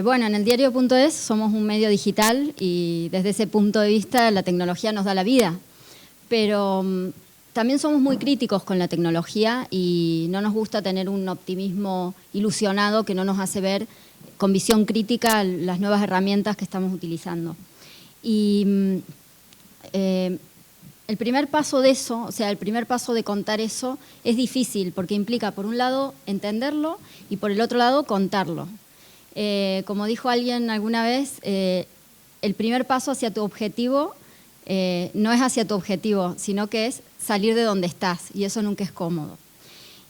Bueno, en el diario.es somos un medio digital y desde ese punto de vista la tecnología nos da la vida, pero también somos muy críticos con la tecnología y no nos gusta tener un optimismo ilusionado que no nos hace ver con visión crítica las nuevas herramientas que estamos utilizando. Y el primer paso de eso, o sea, el primer paso de contar eso es difícil porque implica, por un lado, entenderlo y por el otro lado, contarlo. Como dijo alguien alguna vez, el primer paso hacia tu objetivo no es hacia tu objetivo, sino que es salir de donde estás, y eso nunca es cómodo.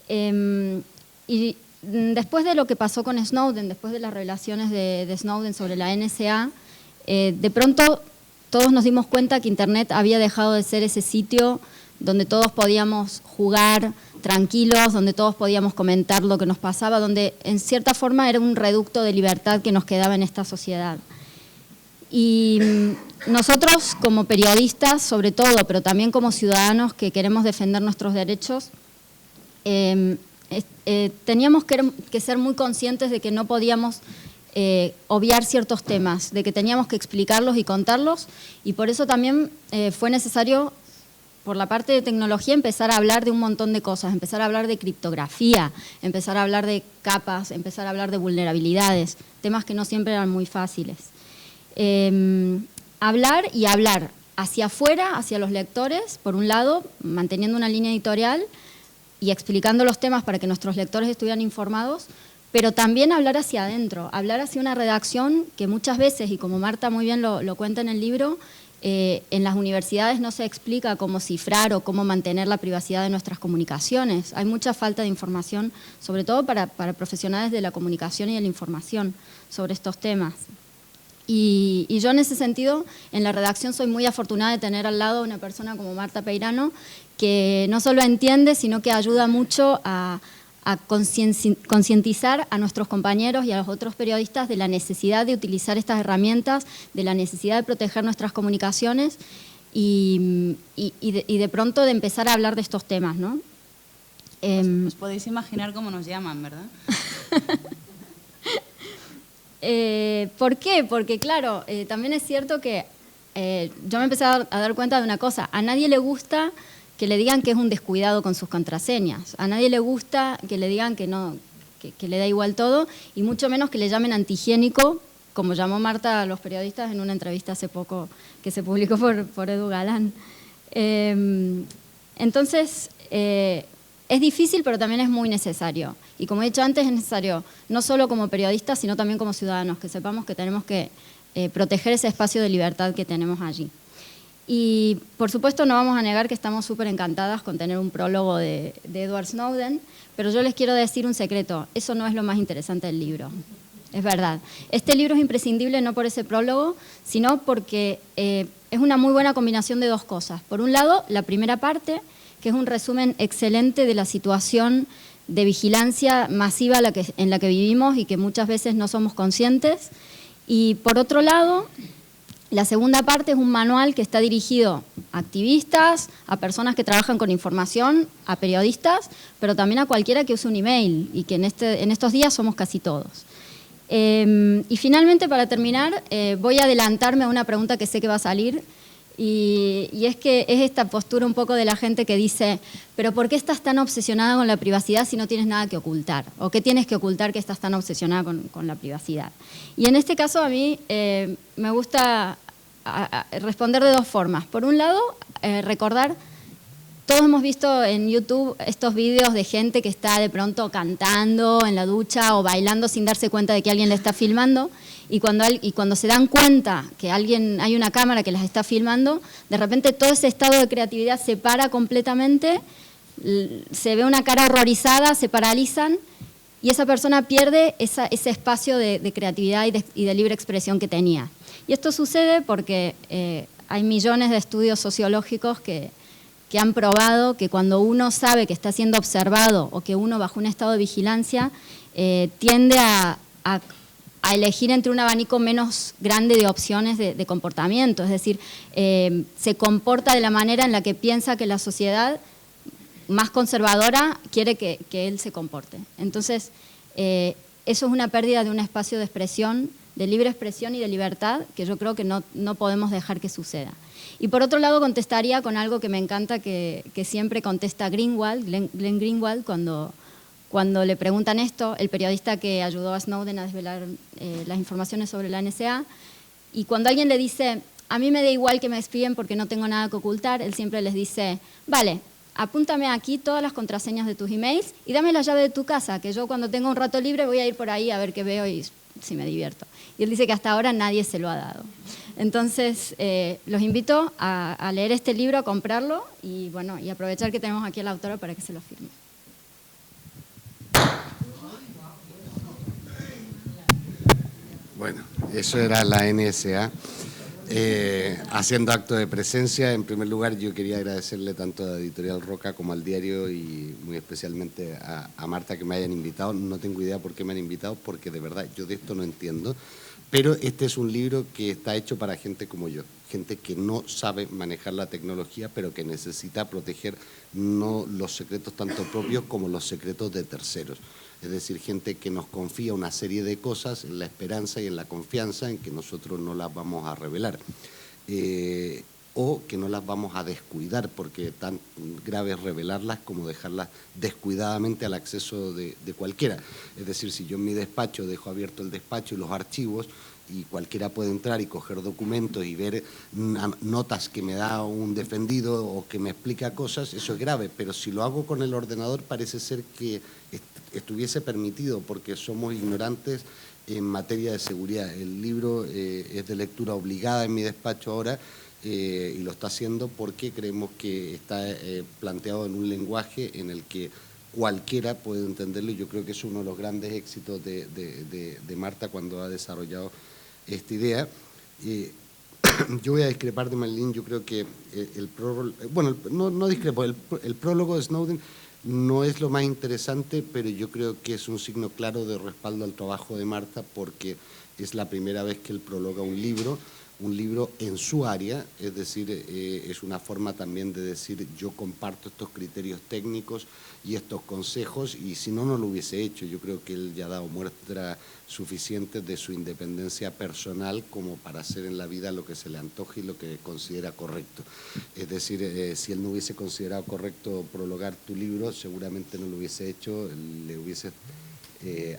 Y después de lo que pasó con Snowden, después de las revelaciones de Snowden sobre la NSA, de pronto todos nos dimos cuenta que Internet había dejado de ser ese sitio donde todos podíamos jugar tranquilos, donde todos podíamos comentar lo que nos pasaba, donde en cierta forma era un reducto de libertad que nos quedaba en esta sociedad. Y nosotros como periodistas, sobre todo, pero también como ciudadanos que queremos defender nuestros derechos, teníamos que ser muy conscientes de que no podíamos obviar ciertos temas, de que teníamos que explicarlos y contarlos, y por eso también fue necesario, por la parte de tecnología, empezar a hablar de un montón de cosas, empezar a hablar de criptografía, empezar a hablar de capas, empezar a hablar de vulnerabilidades, temas que no siempre eran muy fáciles. Hablar y hablar hacia afuera, hacia los lectores, por un lado, manteniendo una línea editorial y explicando los temas para que nuestros lectores estuvieran informados, pero también hablar hacia adentro, hablar hacia una redacción que muchas veces, y como Marta muy bien lo cuenta en el libro, en las universidades no se explica cómo cifrar o cómo mantener la privacidad de nuestras comunicaciones. Hay mucha falta de información, sobre todo para profesionales de la comunicación y de la información sobre estos temas. Y yo en ese sentido, en la redacción soy muy afortunada de tener al lado a una persona como Marta Peirano, que no solo entiende, sino que ayuda mucho a concientizar a nuestros compañeros y a los otros periodistas de la necesidad de utilizar estas herramientas, de la necesidad de proteger nuestras comunicaciones y de pronto de empezar a hablar de estos temas, ¿no? Os podéis imaginar cómo nos llaman, ¿verdad? ¿Por qué? Porque claro, también es cierto que yo me empecé a dar cuenta de una cosa: a nadie le gusta que le digan que es un descuidado con sus contraseñas, a nadie le gusta que le digan que no, que le da igual todo, y mucho menos que le llamen antihigiénico, como llamó Marta a los periodistas en una entrevista hace poco que se publicó por Edu Galán. Entonces, es difícil, pero también es muy necesario. Y como he dicho antes, es necesario no solo como periodistas, sino también como ciudadanos, que sepamos que tenemos que proteger ese espacio de libertad que tenemos allí. Y por supuesto no vamos a negar que estamos súper encantadas con tener un prólogo de Edward Snowden, pero yo les quiero decir un secreto: eso no es lo más interesante del libro. Es verdad. Este libro es imprescindible no por ese prólogo, sino porque es una muy buena combinación de dos cosas. Por un lado, la primera parte, que es un resumen excelente de la situación de vigilancia masiva en la que vivimos y que muchas veces no somos conscientes. Y por otro lado, la segunda parte es un manual que está dirigido a activistas, a personas que trabajan con información, a periodistas, pero también a cualquiera que use un email, y que en estos días somos casi todos. Y finalmente, para terminar, voy a adelantarme a una pregunta que sé que va a salir, y es que es esta postura un poco de la gente que dice: ¿pero por qué estás tan obsesionada con la privacidad si no tienes nada que ocultar? ¿O qué tienes que ocultar que estás tan obsesionada con la privacidad? Y en este caso a mí me gusta responder de dos formas. Por un lado, recordar, todos hemos visto en YouTube estos vídeos de gente que está de pronto cantando en la ducha o bailando sin darse cuenta de que alguien le está filmando, y cuando se dan cuenta que hay una cámara que las está filmando, de repente todo ese estado de creatividad se para completamente, se ve una cara horrorizada, se paralizan, y esa persona pierde ese espacio de creatividad y de libre expresión que tenía. Y esto sucede porque hay millones de estudios sociológicos que han probado que cuando uno sabe que está siendo observado o que uno bajo un estado de vigilancia tiende a elegir entre un abanico menos grande de opciones de comportamiento, es decir, se comporta de la manera en la que piensa que la sociedad más conservadora quiere que él se comporte. Entonces, eso es una pérdida de un espacio de expresión, de libre expresión y de libertad, que yo creo que no podemos dejar que suceda. Y por otro lado contestaría con algo que me encanta, que siempre contesta Glenn Greenwald, cuando le preguntan esto, el periodista que ayudó a Snowden a desvelar las informaciones sobre la NSA, y cuando alguien le dice, a mí me da igual que me espíen porque no tengo nada que ocultar, él siempre les dice, vale, apúntame aquí todas las contraseñas de tus emails y dame la llave de tu casa, que yo cuando tenga un rato libre voy a ir por ahí a ver qué veo y si me divierto. Y él dice que hasta ahora nadie se lo ha dado. Entonces, los invito a leer este libro, a comprarlo y, bueno, y aprovechar que tenemos aquí a la autora para que se lo firme. Bueno, eso era la NSA. Haciendo acto de presencia, en primer lugar yo quería agradecerle tanto a Editorial Roca como al diario y muy especialmente a Marta que me hayan invitado. No tengo idea por qué me han invitado porque de verdad yo de esto no entiendo, pero este es un libro que está hecho para gente como yo, gente que no sabe manejar la tecnología pero que necesita proteger no los secretos tanto propios como los secretos de terceros. Es decir, gente que nos confía una serie de cosas en la esperanza y en la confianza en que nosotros no las vamos a revelar. O que no las vamos a descuidar, porque tan grave es revelarlas como dejarlas descuidadamente al acceso de cualquiera. Es decir, si yo en mi despacho dejo abierto el despacho y los archivos, y cualquiera puede entrar y coger documentos y ver notas que me da un defendido o que me explica cosas, eso es grave, pero si lo hago con el ordenador parece ser que estuviese permitido porque somos ignorantes en materia de seguridad. El libro es de lectura obligada en mi despacho ahora y lo está haciendo porque creemos que está planteado en un lenguaje en el que cualquiera puede entenderlo y yo creo que es uno de los grandes éxitos de Marta cuando ha desarrollado esta idea. Yo voy a discrepar de Marlene, yo creo que el prólogo, bueno, no discrepo, el prólogo de Snowden no es lo más interesante, pero yo creo que es un signo claro de respaldo al trabajo de Marta porque es la primera vez que él prologa un libro en su área, es decir, es una forma también de decir yo comparto estos criterios técnicos y estos consejos y si no, no lo hubiese hecho. Yo creo que él ya ha dado muestra suficiente de su independencia personal como para hacer en la vida lo que se le antoje y lo que considera correcto. Es decir, si él no hubiese considerado correcto prologar tu libro, seguramente no lo hubiese hecho, le hubiese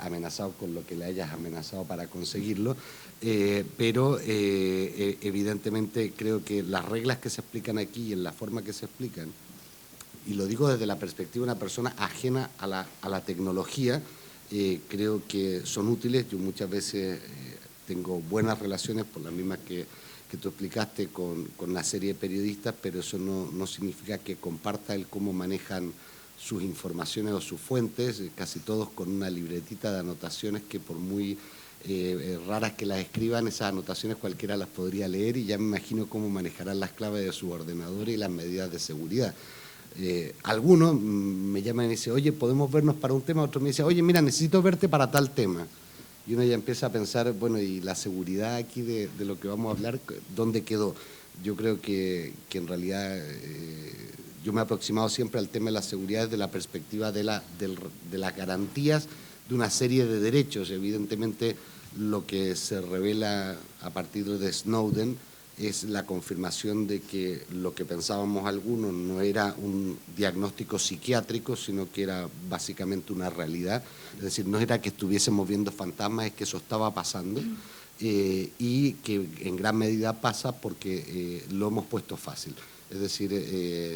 amenazado con lo que le hayas amenazado para conseguirlo, pero evidentemente creo que las reglas que se explican aquí y en la forma que se explican, y lo digo desde la perspectiva de una persona ajena a la tecnología, creo que son útiles. Yo muchas veces tengo buenas relaciones, por las mismas que tú explicaste, con la serie de periodistas, pero eso no significa que comparta el cómo manejan sus informaciones o sus fuentes, casi todos con una libretita de anotaciones que por muy raras que las escriban, esas anotaciones cualquiera las podría leer y ya me imagino cómo manejarán las claves de su ordenador y las medidas de seguridad. Algunos me llaman y me dicen, oye, ¿podemos vernos para un tema? Otros me dicen, oye, mira, necesito verte para tal tema. Y uno ya empieza a pensar, bueno, ¿y la seguridad aquí de lo que vamos a hablar, dónde quedó? Yo creo que en realidad yo me he aproximado siempre al tema de la seguridad desde la perspectiva de las garantías de una serie de derechos. Evidentemente, lo que se revela a partir de Snowden es la confirmación de que lo que pensábamos algunos no era un diagnóstico psiquiátrico, sino que era básicamente una realidad. Es decir, no era que estuviésemos viendo fantasmas, es que eso estaba pasando y que en gran medida pasa porque lo hemos puesto fácil. Es decir,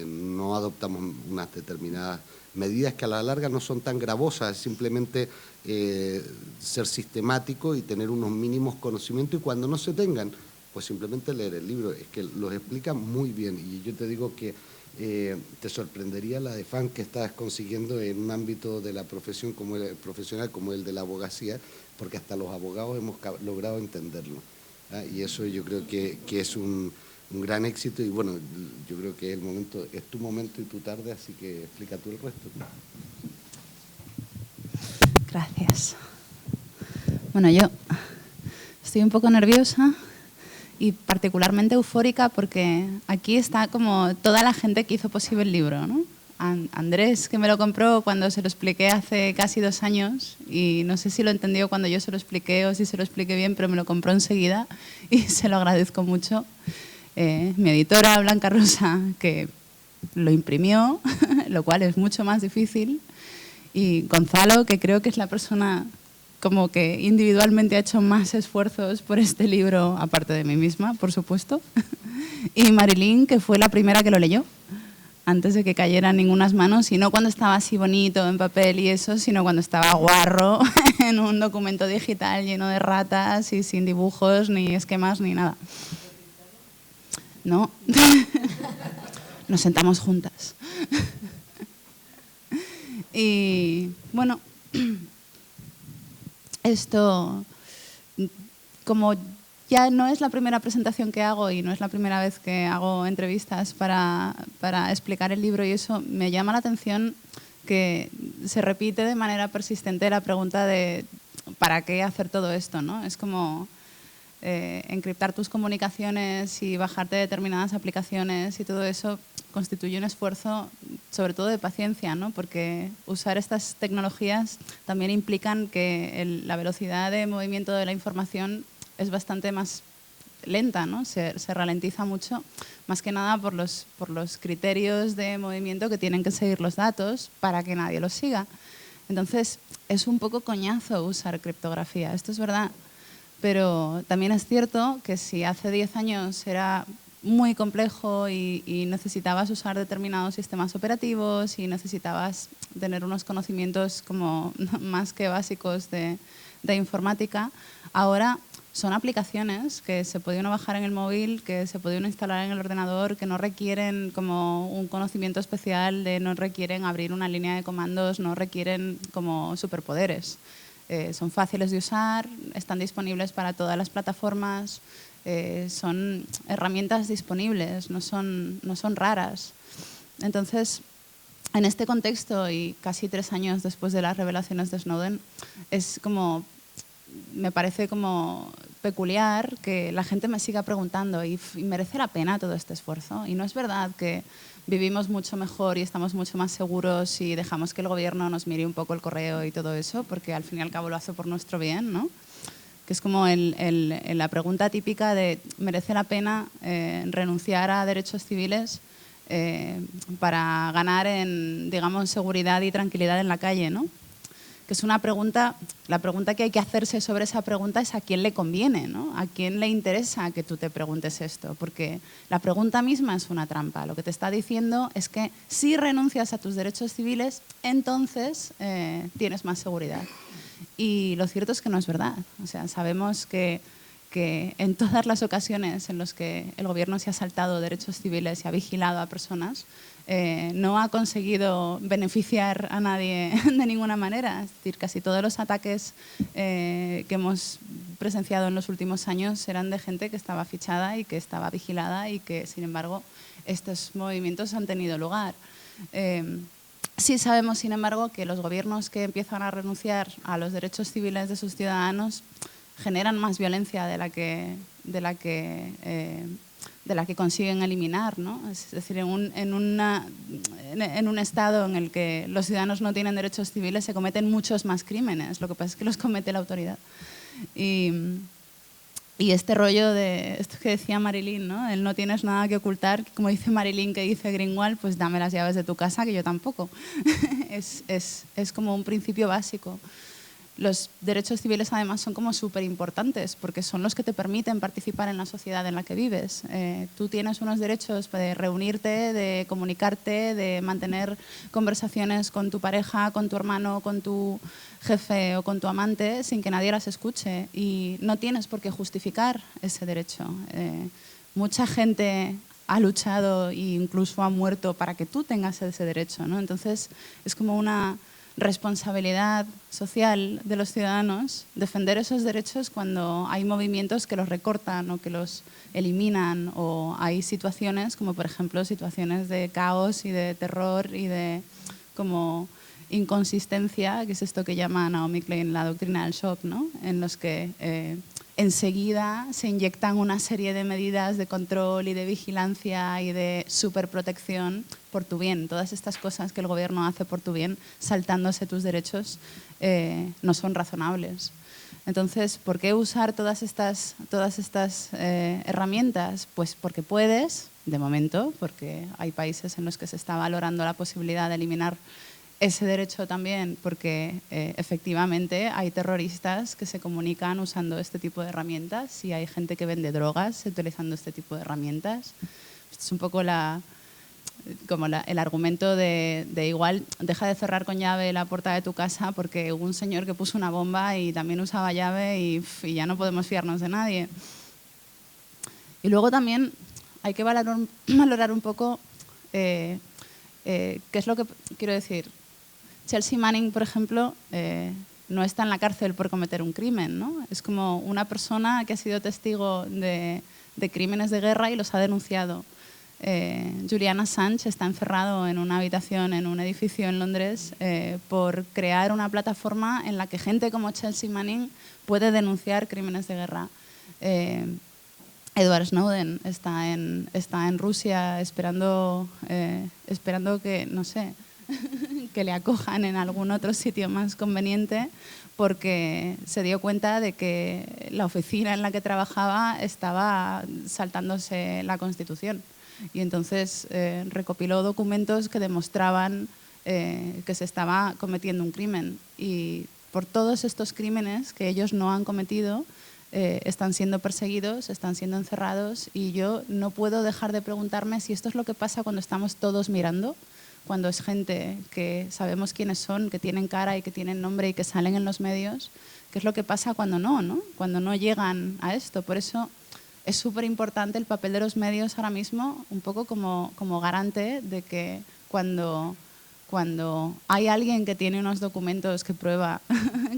no adoptamos unas determinadas medidas que a la larga no son tan gravosas, es simplemente ser sistemático y tener unos mínimos conocimientos y cuando no se tengan, pues simplemente leer el libro, es que los explica muy bien y yo te digo que te sorprendería la de fan que estás consiguiendo en un ámbito de la profesión como el profesional como el de la abogacía, porque hasta los abogados hemos logrado entenderlo. Y eso yo creo que es un gran éxito y bueno, yo creo que es tu momento y tu tarde, así que explica tú el resto. Gracias. Bueno, yo estoy un poco nerviosa y particularmente eufórica porque aquí está como toda la gente que hizo posible el libro, ¿no? Andrés, que me lo compró cuando se lo expliqué hace casi 2 años, y no sé si lo entendió cuando yo se lo expliqué o si se lo expliqué bien, pero me lo compró enseguida y se lo agradezco mucho. Mi editora, Blanca Rosa, que lo imprimió, lo cual es mucho más difícil, y Gonzalo, que creo que es la persona como que individualmente ha hecho más esfuerzos por este libro, aparte de mí misma, por supuesto, y Marilyn, que fue la primera que lo leyó, antes de que cayera en ningunas manos, y no cuando estaba así bonito en papel y eso, sino cuando estaba guarro en un documento digital lleno de ratas y sin dibujos, ni esquemas, ni nada. No, nos sentamos juntas. Y bueno, esto, como ya no es la primera presentación que hago y no es la primera vez que hago entrevistas para explicar el libro y eso, me llama la atención que se repite de manera persistente la pregunta de ¿para qué hacer todo esto? ¿No? Es como encriptar tus comunicaciones y bajarte determinadas aplicaciones y todo eso constituye un esfuerzo sobre todo de paciencia, ¿no? Porque usar estas tecnologías también implican que la velocidad de movimiento de la información es bastante más lenta, ¿no? Se ralentiza mucho, más que nada por los criterios de movimiento que tienen que seguir los datos para que nadie los siga. Entonces, es un poco coñazo usar criptografía, esto es verdad. Pero también es cierto que si hace 10 años era muy complejo y necesitabas usar determinados sistemas operativos y necesitabas tener unos conocimientos como más que básicos de informática, ahora son aplicaciones que se puede uno bajar en el móvil, que se puede uno instalar en el ordenador, que no requieren como un conocimiento especial, no requieren abrir una línea de comandos, no requieren como superpoderes. Son fáciles de usar, están disponibles para todas las plataformas, son herramientas disponibles, no son raras. Entonces, en este contexto y casi 3 años después de las revelaciones de Snowden, me parece como peculiar que la gente me siga preguntando ¿y merece la pena todo este esfuerzo? Y no es verdad que vivimos mucho mejor y estamos mucho más seguros y dejamos que el gobierno nos mire un poco el correo y todo eso, porque al fin y al cabo lo hace por nuestro bien, ¿no? Que es como la pregunta típica de ¿merece la pena renunciar a derechos civiles para ganar en, digamos, seguridad y tranquilidad en la calle, ¿no? Que es una pregunta, la pregunta que hay que hacerse sobre esa pregunta es a quién le conviene, ¿no? A quién le interesa que tú te preguntes esto, porque la pregunta misma es una trampa. Lo que te está diciendo es que si renuncias a tus derechos civiles, entonces tienes más seguridad. Y lo cierto es que no es verdad. O sea, sabemos que en todas las ocasiones en las que el gobierno se ha saltado derechos civiles y ha vigilado a personas, no ha conseguido beneficiar a nadie de ninguna manera. Es decir, casi todos los ataques que hemos presenciado en los últimos años eran de gente que estaba fichada y que estaba vigilada y que, sin embargo, estos movimientos han tenido lugar. Sí sabemos, sin embargo, que los gobiernos que empiezan a renunciar a los derechos civiles de sus ciudadanos generan más violencia de la que consiguen eliminar, ¿no? Es decir, en un estado en el que los ciudadanos no tienen derechos civiles se cometen muchos más crímenes, lo que pasa es que los comete la autoridad. Y este rollo de esto que decía Marilyn, ¿no? El no tienes nada que ocultar, como dice Marilyn, que dice Greenwald, pues dame las llaves de tu casa, que yo tampoco. Es como un principio básico. Los derechos civiles además son como súper importantes porque son los que te permiten participar en la sociedad en la que vives. Tú tienes unos derechos de reunirte, de comunicarte, de mantener conversaciones con tu pareja, con tu hermano, con tu jefe o con tu amante sin que nadie las escuche y no tienes por qué justificar ese derecho. Mucha gente ha luchado e incluso ha muerto para que tú tengas ese derecho, ¿no? Entonces es como una responsabilidad social de los ciudadanos defender esos derechos cuando hay movimientos que los recortan o que los eliminan o hay situaciones como por ejemplo situaciones de caos y de terror y de como inconsistencia, que es esto que llama Naomi Klein la doctrina del shock, ¿no? En los que enseguida se inyectan una serie de medidas de control y de vigilancia y de superprotección por tu bien. Todas estas cosas que el gobierno hace por tu bien, saltándose tus derechos, no son razonables. Entonces, ¿por qué usar todas estas herramientas? Pues porque puedes, de momento, porque hay países en los que se está valorando la posibilidad de eliminar ese derecho también, porque efectivamente hay terroristas que se comunican usando este tipo de herramientas y hay gente que vende drogas utilizando este tipo de herramientas. Es un poco el argumento de igual deja de cerrar con llave la puerta de tu casa porque hubo un señor que puso una bomba y también usaba llave y ya no podemos fiarnos de nadie. Y luego también hay que valorar un poco qué es lo que quiero decir. Chelsea Manning, por ejemplo, no está en la cárcel por cometer un crimen, ¿no? Es como una persona que ha sido testigo de crímenes de guerra y los ha denunciado. Julian Assange está encerrado en una habitación en un edificio en Londres por crear una plataforma en la que gente como Chelsea Manning puede denunciar crímenes de guerra. Edward Snowden está en Rusia esperando que, no sé, que le acojan en algún otro sitio más conveniente porque se dio cuenta de que la oficina en la que trabajaba estaba saltándose la Constitución. Y entonces recopiló documentos que demostraban que se estaba cometiendo un crimen. Y por todos estos crímenes que ellos no han cometido, están siendo perseguidos, están siendo encerrados, y yo no puedo dejar de preguntarme si esto es lo que pasa cuando estamos todos mirando, cuando es gente que sabemos quiénes son, que tienen cara y que tienen nombre y que salen en los medios, qué es lo que pasa cuando no, cuando no llegan a esto. Por eso es súper importante el papel de los medios ahora mismo, un poco como garante de que cuando hay alguien que tiene unos documentos que prueba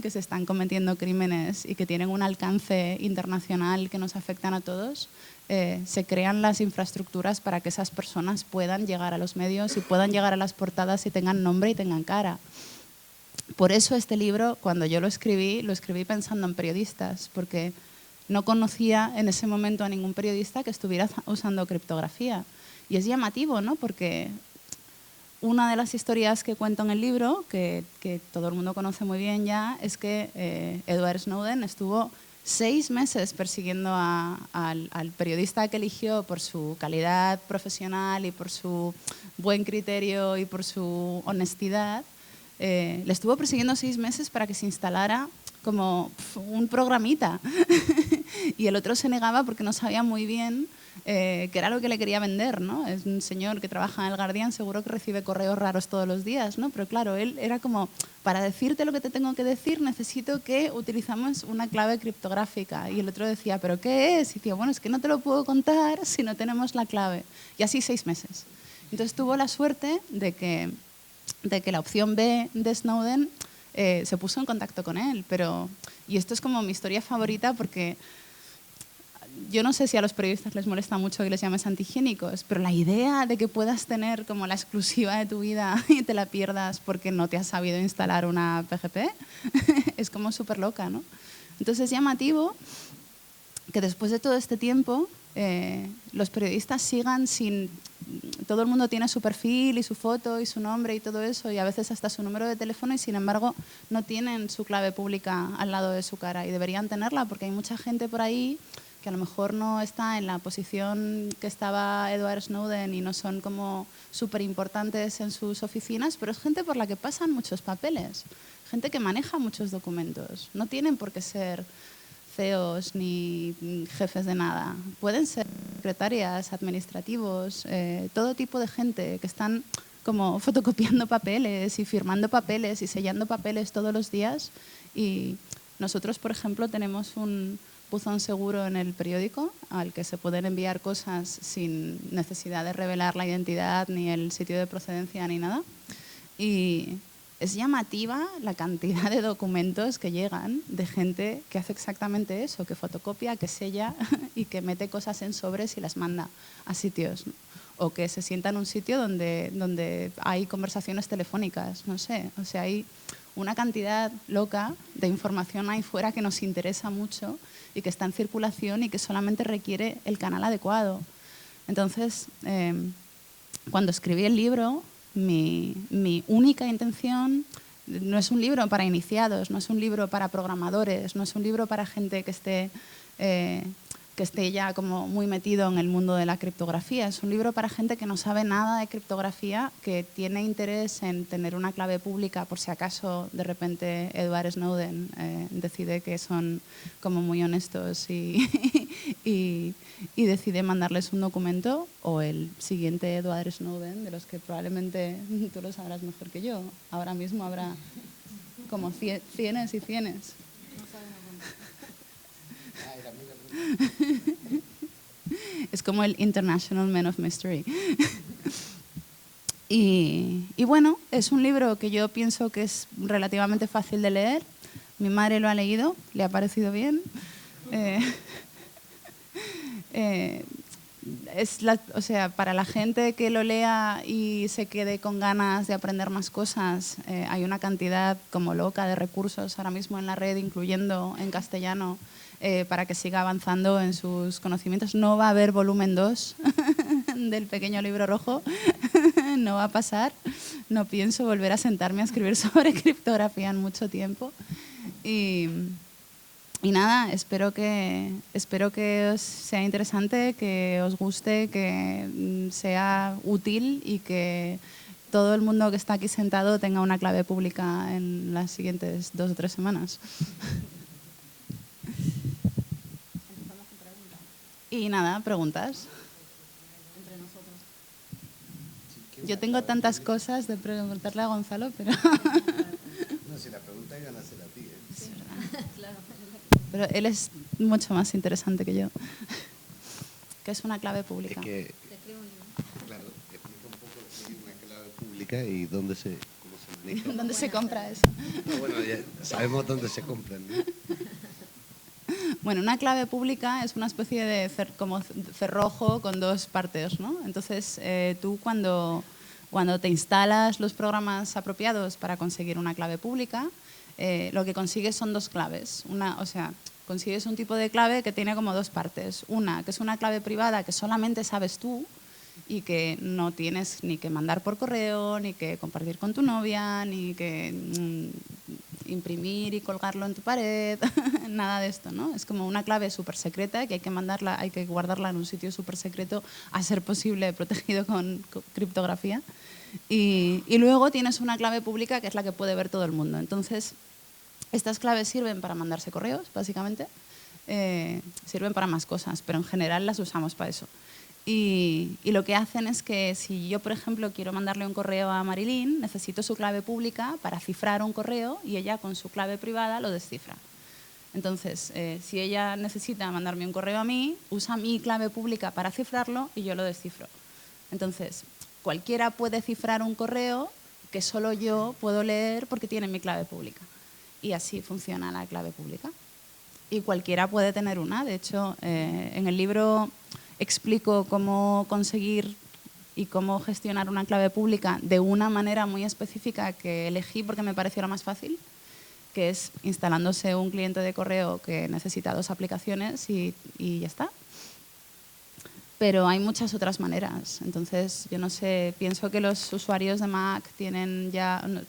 que se están cometiendo crímenes y que tienen un alcance internacional que nos afectan a todos, se crean las infraestructuras para que esas personas puedan llegar a los medios y puedan llegar a las portadas y tengan nombre y tengan cara. Por eso este libro, cuando yo lo escribí pensando en periodistas, porque no conocía en ese momento a ningún periodista que estuviera usando criptografía. Y es llamativo, ¿no? Porque una de las historias que cuento en el libro, que todo el mundo conoce muy bien ya, es que Edward Snowden estuvo 6 meses persiguiendo al periodista que eligió por su calidad profesional y por su buen criterio y por su honestidad. Le estuvo persiguiendo 6 meses para que se instalara como un programita. Y el otro se negaba porque no sabía muy bien qué era lo que le quería vender, ¿no? Es un señor que trabaja en el Guardian, seguro que recibe correos raros todos los días, ¿no? Pero claro, él era como, para decirte lo que te tengo que decir, necesito que utilizamos una clave criptográfica. Y el otro decía, ¿pero qué es? Y decía, bueno, es que no te lo puedo contar si no tenemos la clave. Y así 6 meses. Entonces tuvo la suerte de que la opción B de Snowden se puso en contacto con él. Y esto es como mi historia favorita porque yo no sé si a los periodistas les molesta mucho que les llames antihigiénicos, pero la idea de que puedas tener como la exclusiva de tu vida y te la pierdas porque no te has sabido instalar una PGP es como súper loca, ¿no? Entonces es llamativo que después de todo este tiempo los periodistas sigan sin... Todo el mundo tiene su perfil y su foto y su nombre y todo eso, y a veces hasta su número de teléfono, y sin embargo no tienen su clave pública al lado de su cara, y deberían tenerla porque hay mucha gente por ahí que a lo mejor no está en la posición que estaba Edward Snowden y no son como súper importantes en sus oficinas, pero es gente por la que pasan muchos papeles, gente que maneja muchos documentos. No tienen por qué ser CEOs ni jefes de nada. Pueden ser secretarias, administrativos, todo tipo de gente que están como fotocopiando papeles y firmando papeles y sellando papeles todos los días. Y nosotros, por ejemplo, tenemos un buzón seguro en el periódico al que se pueden enviar cosas sin necesidad de revelar la identidad ni el sitio de procedencia ni nada. Y es llamativa la cantidad de documentos que llegan de gente que hace exactamente eso, que fotocopia, que sella y que mete cosas en sobres y las manda a sitios, ¿no? O que se sienta en un sitio donde hay conversaciones telefónicas, no sé. O sea, hay una cantidad loca de información ahí fuera que nos interesa mucho y que está en circulación y que solamente requiere el canal adecuado. Entonces, cuando escribí el libro, mi única intención no es un libro para iniciados, no es un libro para programadores, no es un libro para gente que esté ya como muy metido en el mundo de la criptografía. Es un libro para gente que no sabe nada de criptografía, que tiene interés en tener una clave pública por si acaso de repente Edward Snowden decide que son como muy honestos y decide mandarles un documento, o el siguiente Edward Snowden, de los que probablemente tú lo sabrás mejor que yo. Ahora mismo habrá como cienes y cienes. Es como el International Man of Mystery. Y bueno, es un libro que yo pienso que es relativamente fácil de leer. Mi madre lo ha leído, le ha parecido bien. O sea, para la gente que lo lea y se quede con ganas de aprender más cosas, hay una cantidad como loca de recursos ahora mismo en la red, incluyendo en castellano, para que siga avanzando en sus conocimientos. No va a haber volumen 2 del pequeño libro rojo, no va a pasar. No pienso volver a sentarme a escribir sobre criptografía en mucho tiempo. Y nada, espero que os sea interesante, que os guste, que sea útil y que todo el mundo que está aquí sentado tenga una clave pública en las siguientes 2 o 3 semanas. Y nada, preguntas. Entre nosotros. Yo tengo tantas cosas de preguntarle a Gonzalo, pero... No, si la pregunta iban a hacer a ti, ¿eh? Es verdad. Claro. Pero él es mucho más interesante que yo. ¿Qué es una clave pública? Es que, claro, explica un poco lo que es una clave pública y cómo se maneja. ¿Dónde se compra eso? No, bueno, ya sabemos dónde se compran, ¿no? Bueno, una clave pública es una especie de como cerrojo con 2 partes, ¿no? Entonces, tú cuando te instalas los programas apropiados para conseguir una clave pública, lo que consigues son 2 claves. Consigues un tipo de clave que tiene como 2 partes. Una, que es una clave privada que solamente sabes tú y que no tienes ni que mandar por correo, ni que compartir con tu novia, ni que imprimir y colgarlo en tu pared, nada de esto, ¿no? Es como una clave súper secreta que hay que guardarla en un sitio súper secreto, a ser posible protegido con criptografía. Y luego tienes una clave pública que es la que puede ver todo el mundo. Entonces, estas claves sirven para mandarse correos, básicamente. Sirven para más cosas, pero en general las usamos para eso. Y lo que hacen es que si yo, por ejemplo, quiero mandarle un correo a Marilyn, necesito su clave pública para cifrar un correo y ella con su clave privada lo descifra. Entonces, si ella necesita mandarme un correo a mí, usa mi clave pública para cifrarlo y yo lo descifro. Entonces, cualquiera puede cifrar un correo que solo yo puedo leer porque tiene mi clave pública. Y así funciona la clave pública. Y cualquiera puede tener una. De hecho, en el libro explico cómo conseguir y cómo gestionar una clave pública de una manera muy específica que elegí porque me pareció la más fácil, que es instalándose un cliente de correo que necesita 2 aplicaciones y ya está. Pero hay muchas otras maneras. Entonces, yo no sé, pienso que los usuarios de Mac tienen ya... No,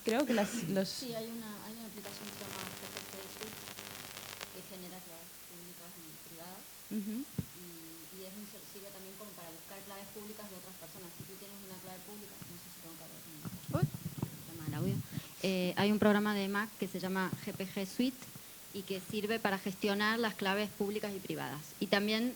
creo que Sí, hay una aplicación que se llama GPG Suite que genera claves públicas y privadas. Y sirve también como para buscar claves públicas de otras personas. Si tú tienes una clave pública, no sé si tengo que hablar el audio. Hay un programa de Mac que se llama GPG Suite y que sirve para gestionar las claves públicas y privadas. Y también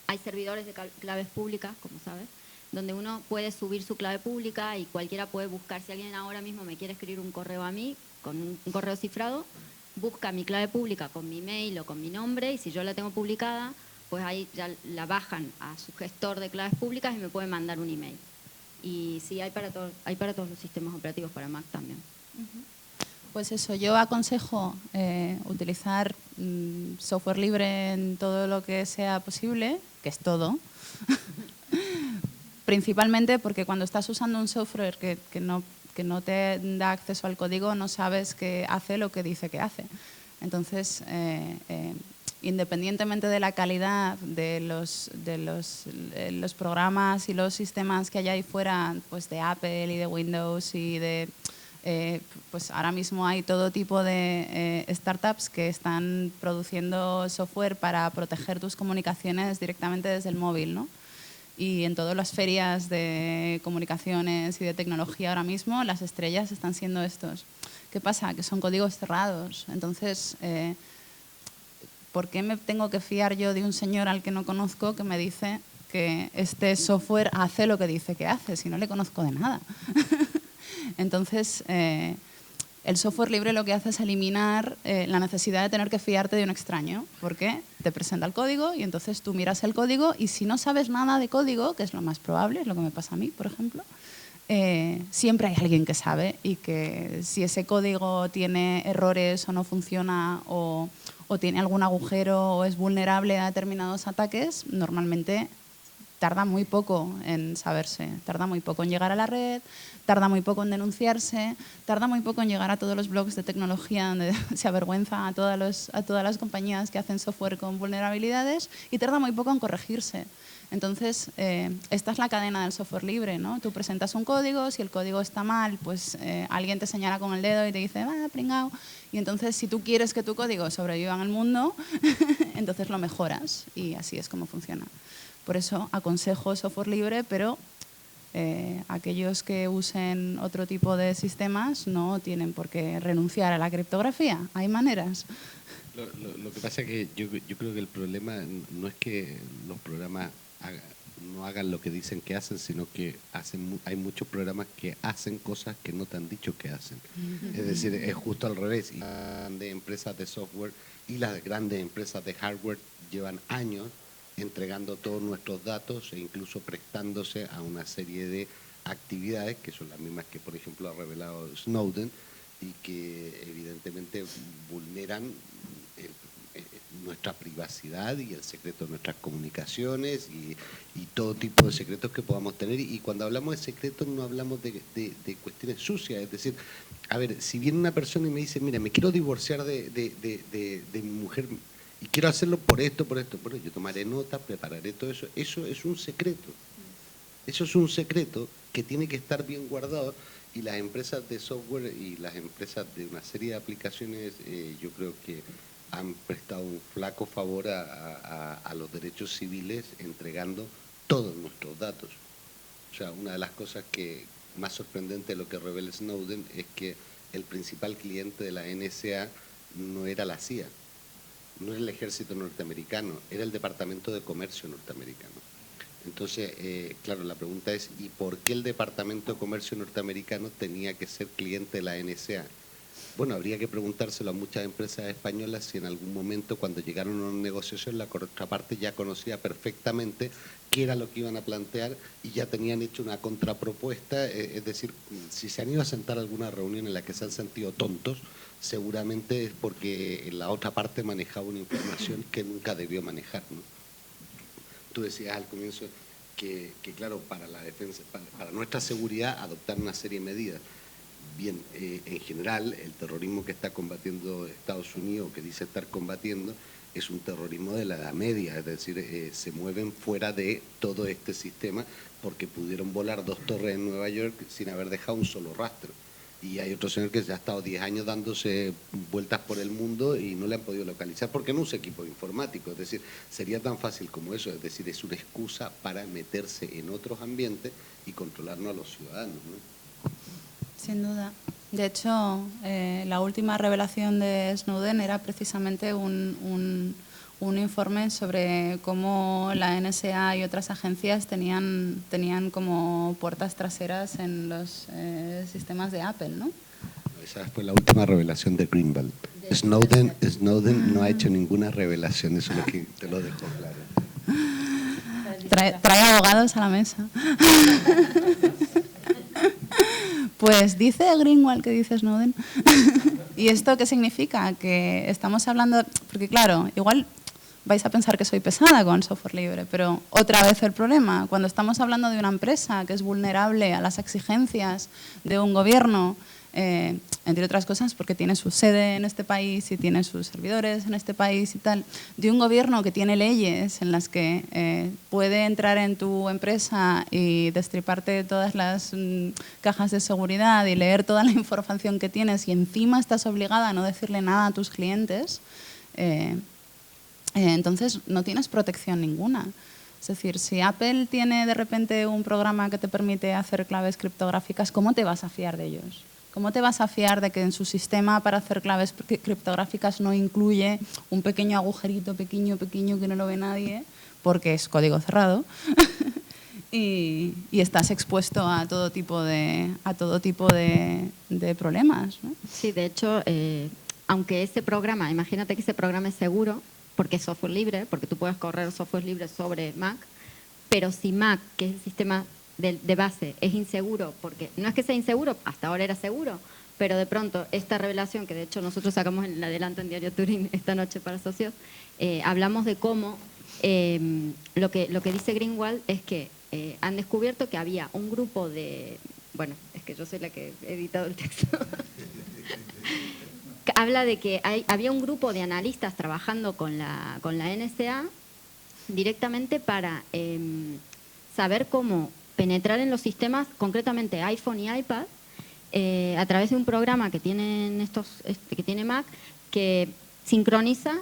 hay servidores de claves públicas, como sabes, donde uno puede subir su clave pública y cualquiera puede buscar. Si alguien ahora mismo me quiere escribir un correo a mí, con un correo cifrado, busca mi clave pública con mi mail o con mi nombre, y si yo la tengo publicada, pues ahí ya la bajan a su gestor de claves públicas y me pueden mandar un email. Y sí, hay para todos los sistemas operativos, para Mac también. Pues eso, yo aconsejo utilizar software libre en todo lo que sea posible, que es todo. Principalmente porque cuando estás usando un software que que no te da acceso al código no sabes que hace lo que dice que hace. Entonces, independientemente de la calidad de los programas y los sistemas que hay ahí fuera, pues de Apple y de Windows y de... pues ahora mismo hay todo tipo de startups que están produciendo software para proteger tus comunicaciones directamente desde el móvil, ¿no? Y en todas las ferias de comunicaciones y de tecnología ahora mismo, las estrellas están siendo estos. ¿Qué pasa? Que son códigos cerrados. Entonces, ¿por qué me tengo que fiar yo de un señor al que no conozco que me dice que este software hace lo que dice que hace, si no le conozco de nada? Entonces, el software libre lo que hace es eliminar la necesidad de tener que fiarte de un extraño, porque te presenta el código y entonces tú miras el código y si no sabes nada de código, que es lo más probable, es lo que me pasa a mí, por ejemplo, siempre hay alguien que sabe y que si ese código tiene errores o no funciona o tiene algún agujero o es vulnerable a determinados ataques, normalmente tarda muy poco en saberse, tarda muy poco en llegar a la red, tarda muy poco en denunciarse, tarda muy poco en llegar a todos los blogs de tecnología donde se avergüenza a todas las compañías que hacen software con vulnerabilidades y tarda muy poco en corregirse. Entonces, esta es la cadena del software libre, ¿no? Tú presentas un código, si el código está mal, pues alguien te señala con el dedo y te dice, pringao. Y entonces, si tú quieres que tu código sobreviva en el mundo, entonces lo mejoras y así es como funciona. Por eso aconsejo software libre, pero aquellos que usen otro tipo de sistemas no tienen por qué renunciar a la criptografía. Hay maneras. Lo que pasa es que yo creo que el problema no es que los programas no hagan lo que dicen que hacen, sino que hay muchos programas que hacen cosas que no te han dicho que hacen. Es decir, es justo al revés. Y las grandes empresas de software y las grandes empresas de hardware llevan años entregando todos nuestros datos e incluso prestándose a una serie de actividades que son las mismas que, por ejemplo, ha revelado Snowden y que evidentemente vulneran nuestra privacidad y el secreto de nuestras comunicaciones y todo tipo de secretos que podamos tener. Y cuando hablamos de secretos no hablamos de cuestiones sucias, es decir, a ver, si viene una persona y me dice, mira, me quiero divorciar de mi mujer y quiero hacerlo por esto, bueno, yo tomaré nota, prepararé todo eso. Eso es un secreto. Eso es un secreto que tiene que estar bien guardado y las empresas de software y las empresas de una serie de aplicaciones yo creo que han prestado un flaco favor a los derechos civiles entregando todos nuestros datos. O sea, una de las cosas que más sorprendente de lo que revela Snowden es que el principal cliente de la NSA no era la CIA. No era el ejército norteamericano, era el Departamento de Comercio norteamericano. Entonces, claro, la pregunta es, ¿y por qué el Departamento de Comercio norteamericano tenía que ser cliente de la NSA? Bueno, habría que preguntárselo a muchas empresas españolas si en algún momento, cuando llegaron a una negociación, la contraparte ya conocía perfectamente qué era lo que iban a plantear y ya tenían hecho una contrapropuesta. Es decir, si se han ido a sentar a alguna reunión en la que se han sentido tontos, seguramente es porque la otra parte manejaba una información que nunca debió manejar, ¿no? Tú decías al comienzo que claro, para la defensa, para nuestra seguridad, adoptar una serie de medidas. Bien, en general, el terrorismo que está combatiendo Estados Unidos, que dice estar combatiendo, es un terrorismo de la Edad Media, es decir, se mueven fuera de todo este sistema porque pudieron volar 2 torres en Nueva York sin haber dejado un solo rastro. Y hay otro señor que ya ha estado 10 años dándose vueltas por el mundo y no le han podido localizar porque no usa equipo informático. Es decir, sería tan fácil como eso. Es decir, es una excusa para meterse en otros ambientes y controlarnos a los ciudadanos, ¿no? Sin duda. De hecho, la última revelación de Snowden era precisamente un informe sobre cómo la NSA y otras agencias tenían como puertas traseras en los sistemas de Apple, ¿no? Esa fue la última revelación de Greenwald. Snowden no ha hecho ninguna revelación, eso es lo que te lo dejo claro. Trae abogados a la mesa. Pues dice Greenwald que dice Snowden. ¿Y esto qué significa? Que estamos hablando... Porque claro, igual vais a pensar que soy pesada con software libre, pero otra vez el problema, cuando estamos hablando de una empresa que es vulnerable a las exigencias de un gobierno, entre otras cosas porque tiene su sede en este país y tiene sus servidores en este país y tal, de un gobierno que tiene leyes en las que puede entrar en tu empresa y destriparte todas las cajas de seguridad y leer toda la información que tienes y encima estás obligada a no decirle nada a tus clientes, entonces no tienes protección ninguna. Es decir, si Apple tiene de repente un programa que te permite hacer claves criptográficas, ¿cómo te vas a fiar de ellos? ¿Cómo te vas a fiar de que en su sistema para hacer claves criptográficas no incluye un pequeño agujerito pequeño que no lo ve nadie porque es código cerrado? y estás expuesto a todo tipo de problemas, ¿no? Sí, de hecho, aunque ese programa, imagínate que ese programa es seguro, porque es software libre, porque tú puedes correr software libre sobre Mac, pero si Mac, que es el sistema de base, es inseguro, porque no es que sea inseguro, hasta ahora era seguro, pero de pronto esta revelación, que de hecho nosotros sacamos en el adelanto en Diario Turing esta noche para socios, hablamos de cómo lo que dice Greenwald es que han descubierto que había un grupo de... Bueno, es que yo soy la que he editado el texto. Habla de que había un grupo de analistas trabajando con la NSA directamente para saber cómo penetrar en los sistemas, concretamente iPhone y iPad, a través de un programa que tienen que tiene Mac, que sincroniza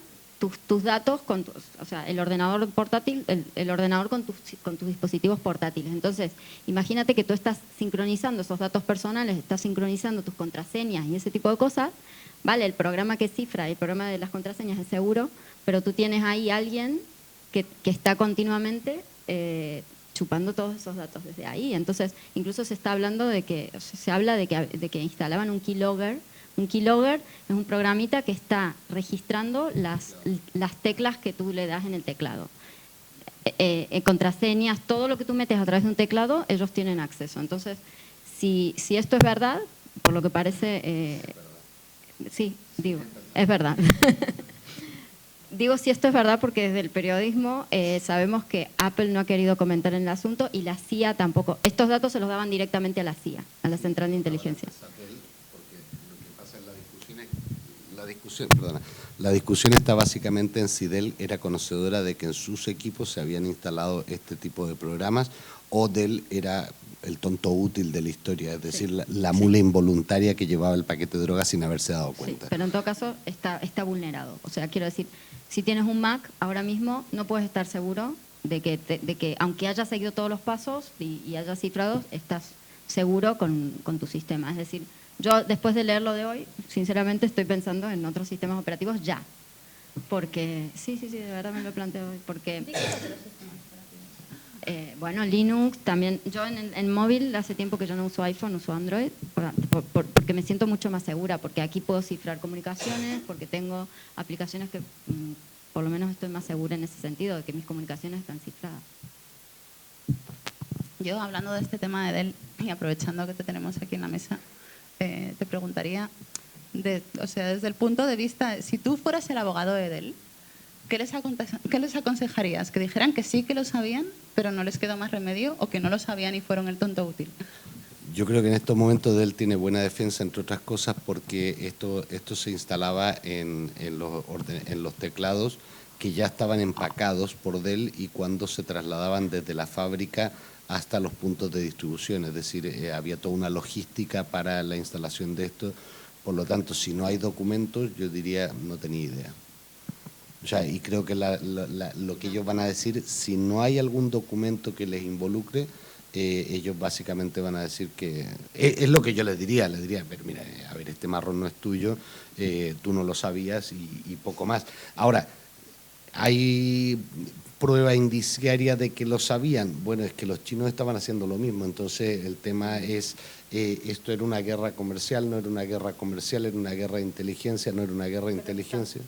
tus datos con o sea, el ordenador portátil, el ordenador con tus dispositivos portátiles. Entonces, imagínate que tú estás sincronizando esos datos personales, estás sincronizando tus contraseñas y ese tipo de cosas. Vale, el programa que cifra, el programa de las contraseñas es seguro, pero tú tienes ahí alguien que está continuamente chupando todos esos datos desde ahí. Entonces, incluso se está hablando de que, se habla de que instalaban un keylogger. Un keylogger es un programita que está registrando las teclas que tú le das en el teclado. Contraseñas, todo lo que tú metes a través de un teclado, ellos tienen acceso. Entonces, si esto es verdad, por lo que parece... sí, digo, es verdad. Digo si esto es verdad porque desde el periodismo sabemos que Apple no ha querido comentar en el asunto y la CIA tampoco. Estos datos se los daban directamente a la CIA, a la Central de Inteligencia. La discusión está básicamente en si Dell era conocedora de que en sus equipos se habían instalado este tipo de programas o Dell era el tonto útil de la historia, es decir, la mula involuntaria que llevaba el paquete de drogas sin haberse dado cuenta. Sí, pero en todo caso está vulnerado. O sea, quiero decir, si tienes un Mac, ahora mismo no puedes estar seguro de que aunque hayas seguido todos los pasos y hayas cifrado, estás seguro con tu sistema. Es decir, yo después de leerlo de hoy, sinceramente estoy pensando en otros sistemas operativos ya. Porque, sí, de verdad me lo planteo hoy. Porque, bueno, Linux también. Yo en móvil hace tiempo que yo no uso iPhone, uso Android, porque me siento mucho más segura, porque aquí puedo cifrar comunicaciones, porque tengo aplicaciones que por lo menos estoy más segura en ese sentido, de que mis comunicaciones están cifradas. Yo, hablando de este tema de Dell y aprovechando que te tenemos aquí en la mesa, te preguntaría, o sea, desde el punto de vista, si tú fueras el abogado de Dell, ¿qué les aconsejarías? ¿Que dijeran que sí que lo sabían, pero no les quedó más remedio, o que no lo sabían y fueron el tonto útil? Yo creo que en estos momentos Dell tiene buena defensa, entre otras cosas, porque esto se instalaba en los teclados que ya estaban empacados por Dell y cuando se trasladaban desde la fábrica hasta los puntos de distribución, es decir, había toda una logística para la instalación de esto. Por lo tanto, si no hay documentos, yo diría, no tenía idea. O sea, y creo que lo que ellos van a decir, si no hay algún documento que les involucre, ellos básicamente van a decir que... Es lo que yo les diría, pero mira, a ver, este marrón no es tuyo, tú no lo sabías y poco más. Ahora, hay prueba indiciaria de que lo sabían. Bueno, es que los chinos estaban haciendo lo mismo, entonces el tema es, esto era una guerra comercial, no era una guerra comercial, era una guerra de inteligencia, no era una guerra de inteligencia.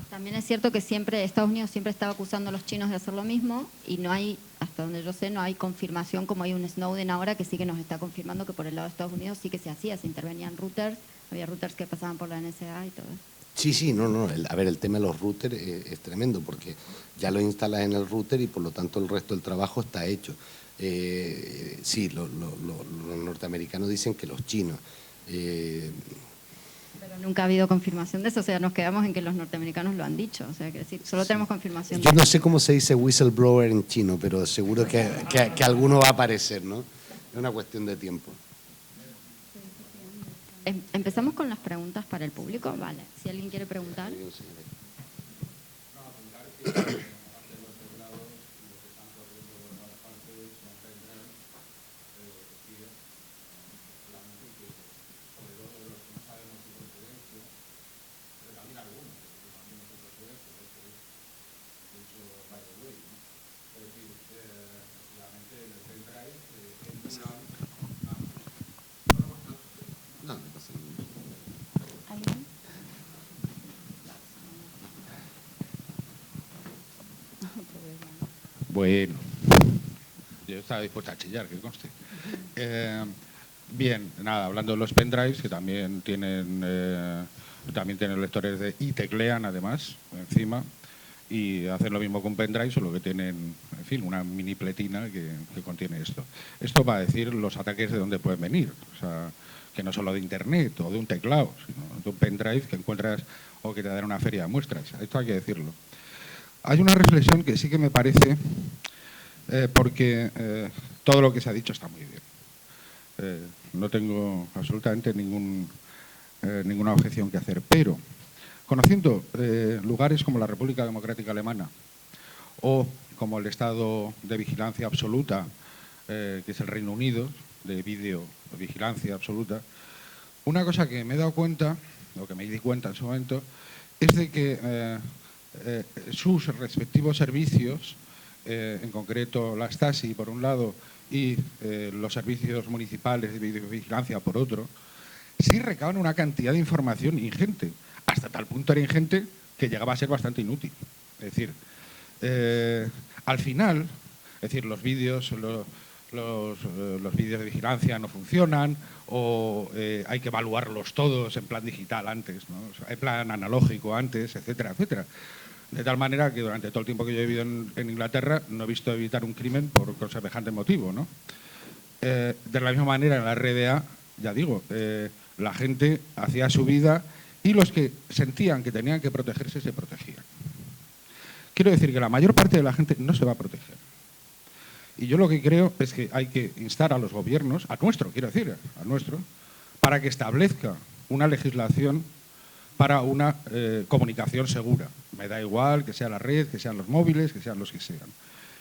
También es cierto que Estados Unidos siempre estaba acusando a los chinos de hacer lo mismo y no hay, hasta donde yo sé, no hay confirmación, como hay un Snowden ahora que sí que nos está confirmando que por el lado de Estados Unidos sí que se hacía, se intervenían routers, había routers que pasaban por la NSA y todo eso. Sí, no. A ver, el tema de los routers es tremendo porque ya lo instalas en el router y por lo tanto el resto del trabajo está hecho. Sí, los norteamericanos dicen que los chinos. Pero nunca ha habido confirmación de eso, o sea, nos quedamos en que los norteamericanos lo han dicho, o sea, que decir, solo tenemos confirmación. Yo no sé cómo se dice whistleblower en chino, pero seguro que alguno va a aparecer, ¿no? Es una cuestión de tiempo. Empezamos con las preguntas para el público, vale. Si alguien quiere preguntar. No, no pasa nada. ¿Alguien? Bueno, yo estaba dispuesta a chillar, que conste. Bien, nada, hablando de los pendrives, que también tienen lectores y teclean además encima, y hacen lo mismo con pendrive, solo que tienen, en fin, una mini pletina que contiene esto. Esto va a decir los ataques de dónde pueden venir, o sea, que no solo de internet o de un teclado, sino de un pendrive que encuentras o que te dan una feria de muestras. Esto hay que decirlo. Hay una reflexión que sí que me parece, porque todo lo que se ha dicho está muy bien. No tengo absolutamente ninguna objeción que hacer, pero conociendo lugares como la República Democrática Alemana o como el Estado de Vigilancia Absoluta, que es el Reino Unido, de videovigilancia absoluta, una cosa que me he dado cuenta, o que me di cuenta en su momento, es de que sus respectivos servicios, en concreto la Stasi por un lado y los servicios municipales de videovigilancia por otro, sí recaban una cantidad de información ingente. Hasta tal punto era ingente que llegaba a ser bastante inútil. Es decir, al final, los vídeos de vigilancia no funcionan o hay que evaluarlos todos en plan digital antes, ¿no? O sea, en plan analógico antes, etcétera, etcétera. De tal manera que durante todo el tiempo que yo he vivido en Inglaterra no he visto evitar un crimen por semejante motivo, ¿no? De la misma manera en la RDA, ya digo, la gente hacía su vida y los que sentían que tenían que protegerse se protegían. Quiero decir que la mayor parte de la gente no se va a proteger. Y yo lo que creo es que hay que instar a los gobiernos, a nuestro, para que establezca una legislación para una comunicación segura. Me da igual que sea la red, que sean los móviles, que sean los que sean.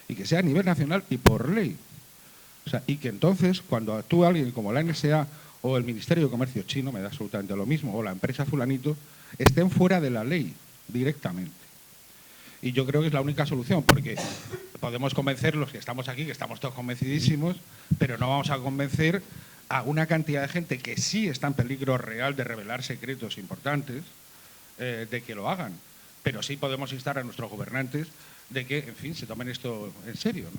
Y que sea a nivel nacional y por ley. O sea, y que entonces, cuando actúe alguien como la NSA o el Ministerio de Comercio chino, me da absolutamente lo mismo, o la empresa fulanito, estén fuera de la ley directamente. Y yo creo que es la única solución, porque podemos convencer los que estamos aquí, que estamos todos convencidísimos, pero no vamos a convencer a una cantidad de gente que sí está en peligro real de revelar secretos importantes, de que lo hagan. Pero sí podemos instar a nuestros gobernantes de que, en fin, se tomen esto en serio, ¿no?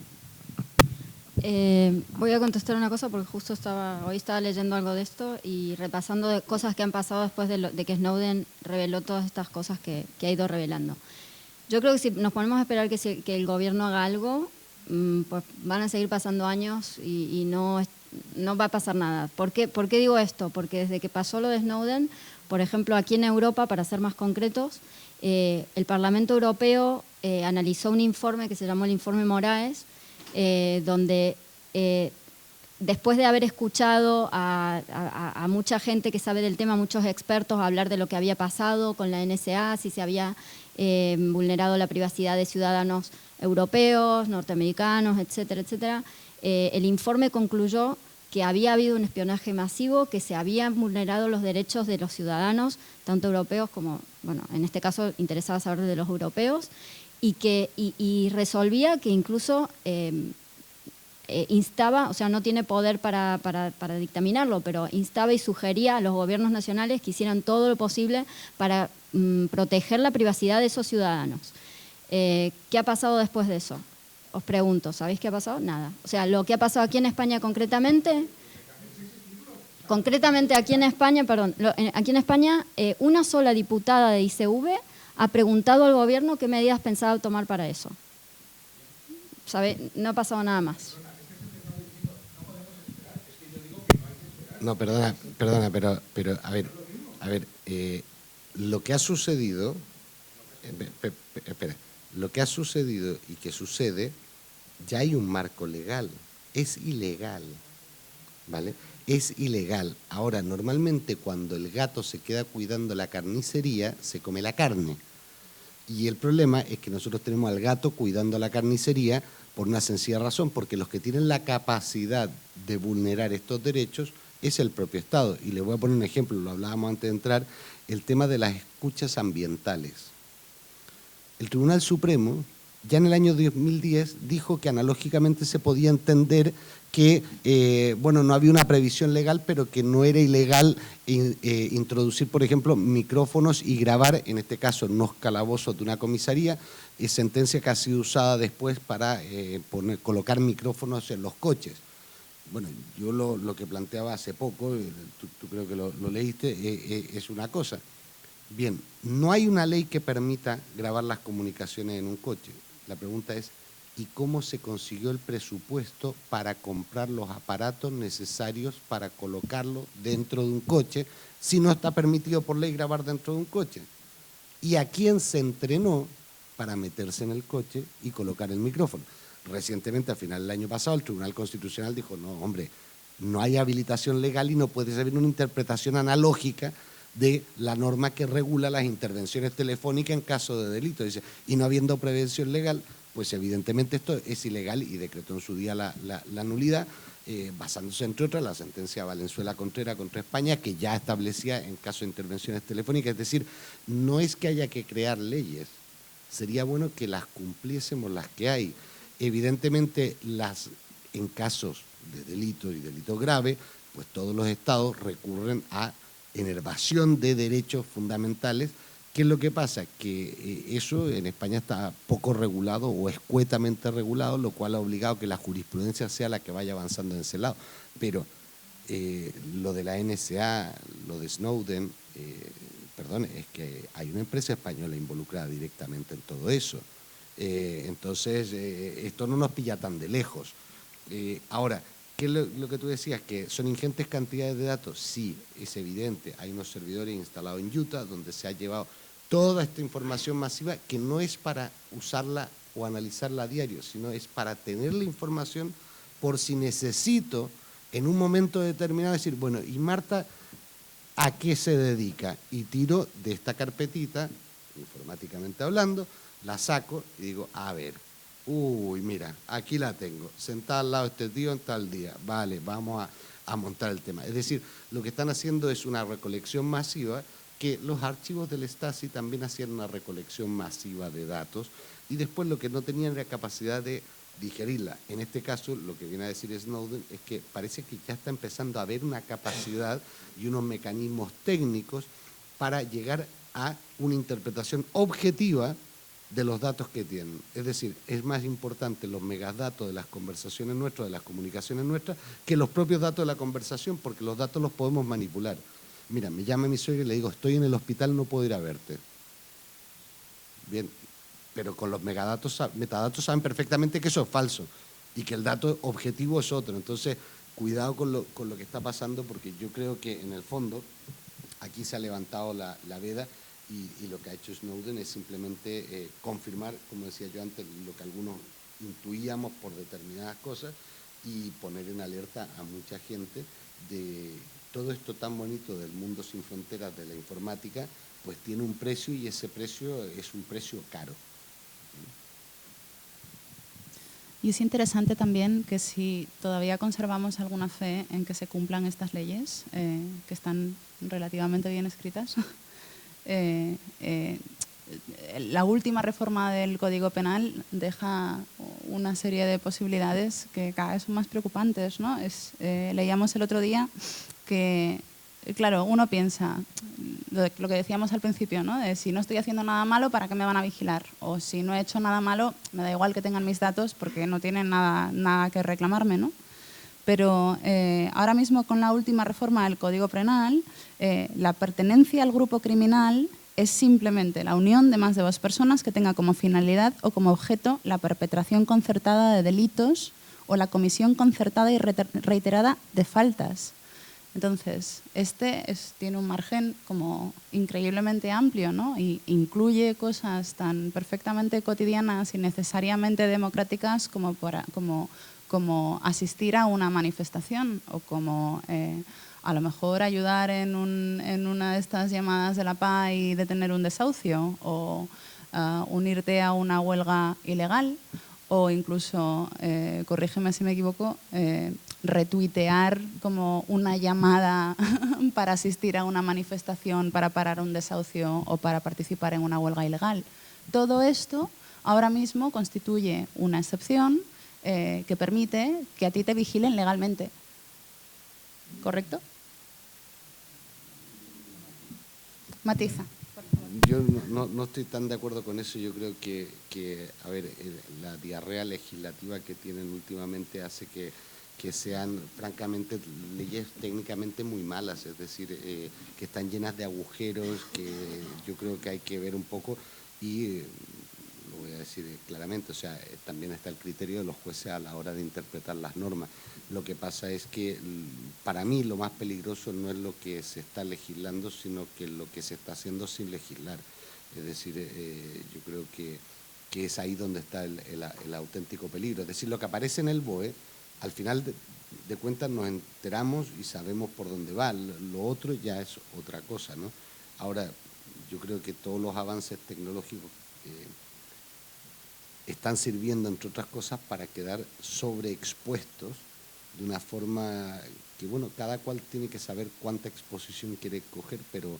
Voy a contestar una cosa porque justo hoy estaba leyendo algo de esto y repasando de cosas que han pasado después de que Snowden reveló todas estas cosas que ha ido revelando. Yo creo que si nos ponemos a esperar que el gobierno haga algo, pues van a seguir pasando años y no va a pasar nada. ¿Por qué digo esto? Porque desde que pasó lo de Snowden, por ejemplo, aquí en Europa, para ser más concretos, el Parlamento Europeo analizó un informe que se llamó el Informe Moraes, donde después de haber escuchado a mucha gente que sabe del tema, muchos expertos hablar de lo que había pasado con la NSA, si se había vulnerado la privacidad de ciudadanos europeos, norteamericanos, etcétera, etcétera, el informe concluyó que había habido un espionaje masivo, que se habían vulnerado los derechos de los ciudadanos, tanto europeos como, bueno, en este caso interesaba saber de los europeos, y resolvía que incluso instaba, o sea, no tiene poder para dictaminarlo, pero instaba y sugería a los gobiernos nacionales que hicieran todo lo posible para proteger la privacidad de esos ciudadanos. ¿Qué ha pasado después de eso? Os pregunto, ¿sabéis qué ha pasado? Nada. O sea, lo que ha pasado aquí en España concretamente... Concretamente aquí en España, una sola diputada de ICV ha preguntado al gobierno qué medidas pensaba tomar para eso. ¿Sabe? No ha pasado nada más. No, perdona, pero a ver, lo que ha sucedido, espera, lo que ha sucedido y que sucede, ya hay un marco legal, es ilegal, ¿vale? Es ilegal. Ahora, normalmente cuando el gato se queda cuidando la carnicería, se come la carne. Y el problema es que nosotros tenemos al gato cuidando la carnicería por una sencilla razón, porque los que tienen la capacidad de vulnerar estos derechos es el propio Estado. Y le voy a poner un ejemplo, lo hablábamos antes de entrar, el tema de las escuchas ambientales. El Tribunal Supremo ya en el año 2010 dijo que analógicamente se podía entender que, bueno, no había una previsión legal, pero que no era ilegal introducir, por ejemplo, micrófonos y grabar, en este caso, en unos calabozos de una comisaría, sentencia que ha sido usada después para colocar micrófonos en los coches. Bueno, yo lo que planteaba hace poco, tú creo que lo leíste, es una cosa. Bien, no hay una ley que permita grabar las comunicaciones en un coche. La pregunta es, ¿y cómo se consiguió el presupuesto para comprar los aparatos necesarios para colocarlo dentro de un coche si no está permitido por ley grabar dentro de un coche? ¿Y a quién se entrenó para meterse en el coche y colocar el micrófono? Recientemente, al final del año pasado, el Tribunal Constitucional dijo, no, hombre, no hay habilitación legal y no puede haber una interpretación analógica de la norma que regula las intervenciones telefónicas en caso de delito. Dice, y no habiendo prevención legal, pues evidentemente esto es ilegal y decretó en su día la nulidad, basándose entre otras la sentencia Valenzuela-Contreras contra España, que ya establecía en caso de intervenciones telefónicas. Es decir, no es que haya que crear leyes, sería bueno que las cumpliésemos las que hay. Evidentemente, en casos de delito y delito grave, pues todos los estados recurren a enervación de derechos fundamentales. ¿Qué es lo que pasa? Que eso en España está poco regulado o escuetamente regulado, lo cual ha obligado a que la jurisprudencia sea la que vaya avanzando en ese lado. Pero lo de la NSA, lo de Snowden, perdón, es que hay una empresa española involucrada directamente en todo eso. Entonces, esto no nos pilla tan de lejos. Ahora, ¿qué es lo que tú decías? ¿Que son ingentes cantidades de datos? Sí, es evidente. Hay unos servidores instalados en Utah donde se ha llevado toda esta información masiva que no es para usarla o analizarla a diario, sino es para tener la información por si necesito en un momento determinado decir, bueno, ¿y Marta a qué se dedica? Y tiro de esta carpetita, informáticamente hablando, la saco y digo, a ver, uy, mira, aquí la tengo, sentada al lado de este tío en tal día, vale, vamos a montar el tema. Es decir, lo que están haciendo es una recolección masiva, que los archivos del Stasi también hacían una recolección masiva de datos y después lo que no tenían era capacidad de digerirla. En este caso, lo que viene a decir Snowden es que parece que ya está empezando a haber una capacidad y unos mecanismos técnicos para llegar a una interpretación objetiva de los datos que tienen. Es decir, es más importante los megadatos de las conversaciones nuestras, de las comunicaciones nuestras, que los propios datos de la conversación, porque los datos los podemos manipular. Mira, me llama mi suegra y le digo, estoy en el hospital, no puedo ir a verte. Bien, pero con los metadatos saben perfectamente que eso es falso y que el dato objetivo es otro. Entonces, cuidado con lo que está pasando, porque yo creo que en el fondo aquí se ha levantado la veda y lo que ha hecho Snowden es simplemente confirmar, como decía yo antes, lo que algunos intuíamos por determinadas cosas y poner en alerta a mucha gente de todo esto tan bonito del mundo sin fronteras de la informática, pues tiene un precio y ese precio es un precio caro. Y es interesante también que si todavía conservamos alguna fe en que se cumplan estas leyes, que están relativamente bien escritas, la última reforma del Código Penal deja una serie de posibilidades que cada vez son más preocupantes, ¿no? Leíamos el otro día que, claro, uno piensa, lo que decíamos al principio, ¿no? De si no estoy haciendo nada malo, ¿para qué me van a vigilar? O si no he hecho nada malo, me da igual que tengan mis datos porque no tienen nada que reclamarme, ¿no? Pero ahora mismo con la última reforma del Código Penal, la pertenencia al grupo criminal es simplemente la unión de más de 2 personas que tenga como finalidad o como objeto la perpetración concertada de delitos o la comisión concertada y reiterada de faltas. Entonces, tiene un margen como increíblemente amplio, ¿no? Y incluye cosas tan perfectamente cotidianas y necesariamente democráticas como asistir a una manifestación o como a lo mejor ayudar en una de estas llamadas de la paz y detener un desahucio o unirte a una huelga ilegal o incluso, corrígeme si me equivoco, retuitear como una llamada para asistir a una manifestación, para parar un desahucio o para participar en una huelga ilegal. Todo esto ahora mismo constituye una excepción que permite que a ti te vigilen legalmente. ¿Correcto? Matiza. Yo no estoy tan de acuerdo con eso. Yo creo que a ver, la diarrea legislativa que tienen últimamente hace que sean, francamente, leyes técnicamente muy malas, es decir, que están llenas de agujeros, que yo creo que hay que ver un poco y lo voy a decir claramente, o sea, también está el criterio de los jueces a la hora de interpretar las normas. Lo que pasa es que para mí lo más peligroso no es lo que se está legislando, sino que lo que se está haciendo sin legislar. Es decir, yo creo que es ahí donde está el auténtico peligro. Es decir, lo que aparece en el BOE, al final de cuentas nos enteramos y sabemos por dónde va. Lo otro ya es otra cosa, ¿no? Ahora, yo creo que todos los avances tecnológicos están sirviendo, entre otras cosas, para quedar sobreexpuestos de una forma que, bueno, cada cual tiene que saber cuánta exposición quiere coger, pero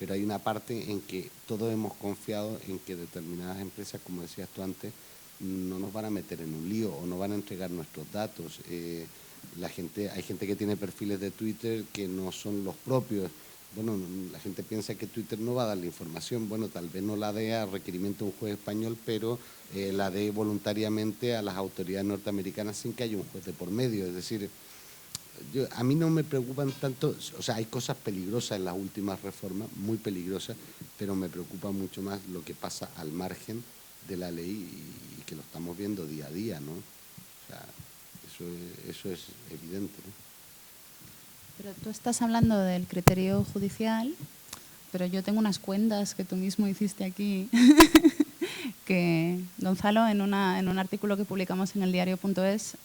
hay una parte en que todos hemos confiado en que determinadas empresas, como decías tú antes, no nos van a meter en un lío o no van a entregar nuestros datos. Hay gente que tiene perfiles de Twitter que no son los propios. Bueno, la gente piensa que Twitter no va a dar la información. Bueno, tal vez no la dé a requerimiento de un juez español, pero la dé voluntariamente a las autoridades norteamericanas sin que haya un juez de por medio. Es decir, a mí no me preocupan tanto, o sea, hay cosas peligrosas en las últimas reformas, muy peligrosas, pero me preocupa mucho más lo que pasa al margen de la ley y que lo estamos viendo día a día, ¿no? O sea, eso es evidente, ¿no? Pero tú estás hablando del criterio judicial, pero yo tengo unas cuentas que tú mismo hiciste aquí, que Gonzalo, en un artículo que publicamos en el diario.es,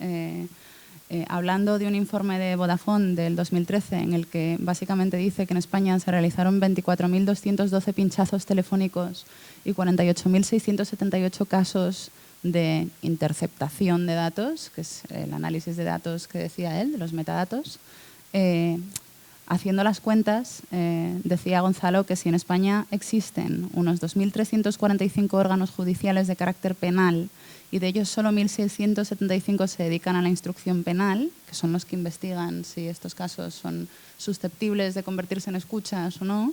hablando de un informe de Vodafone del 2013, en el que básicamente dice que en España se realizaron 24.212 pinchazos telefónicos y 48.678 casos de interceptación de datos, que es el análisis de datos que decía él, de los metadatos. Haciendo las cuentas, decía Gonzalo que si en España existen unos 2.345 órganos judiciales de carácter penal y de ellos solo 1.675 se dedican a la instrucción penal, que son los que investigan si estos casos son susceptibles de convertirse en escuchas o no,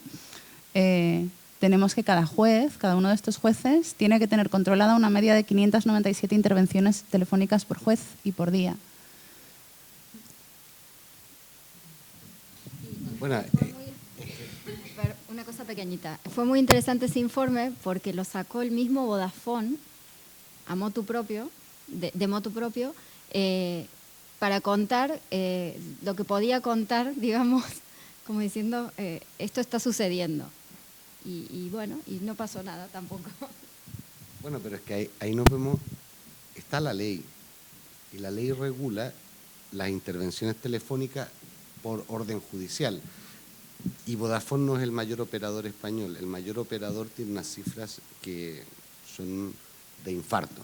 tenemos que cada juez, cada uno de estos jueces, tiene que tener controlada una media de 597 intervenciones telefónicas por juez y por día. Bueno, una cosa pequeñita. Fue muy interesante ese informe porque lo sacó el mismo Vodafone a motu propio, de motu propio, para contar lo que podía contar, digamos, como diciendo, esto está sucediendo. Y bueno, y no pasó nada tampoco. Bueno, pero es que ahí nos vemos, está la ley, y la ley regula las intervenciones telefónicas por orden judicial. Y Vodafone no es el mayor operador español. El mayor operador tiene unas cifras que son de infarto,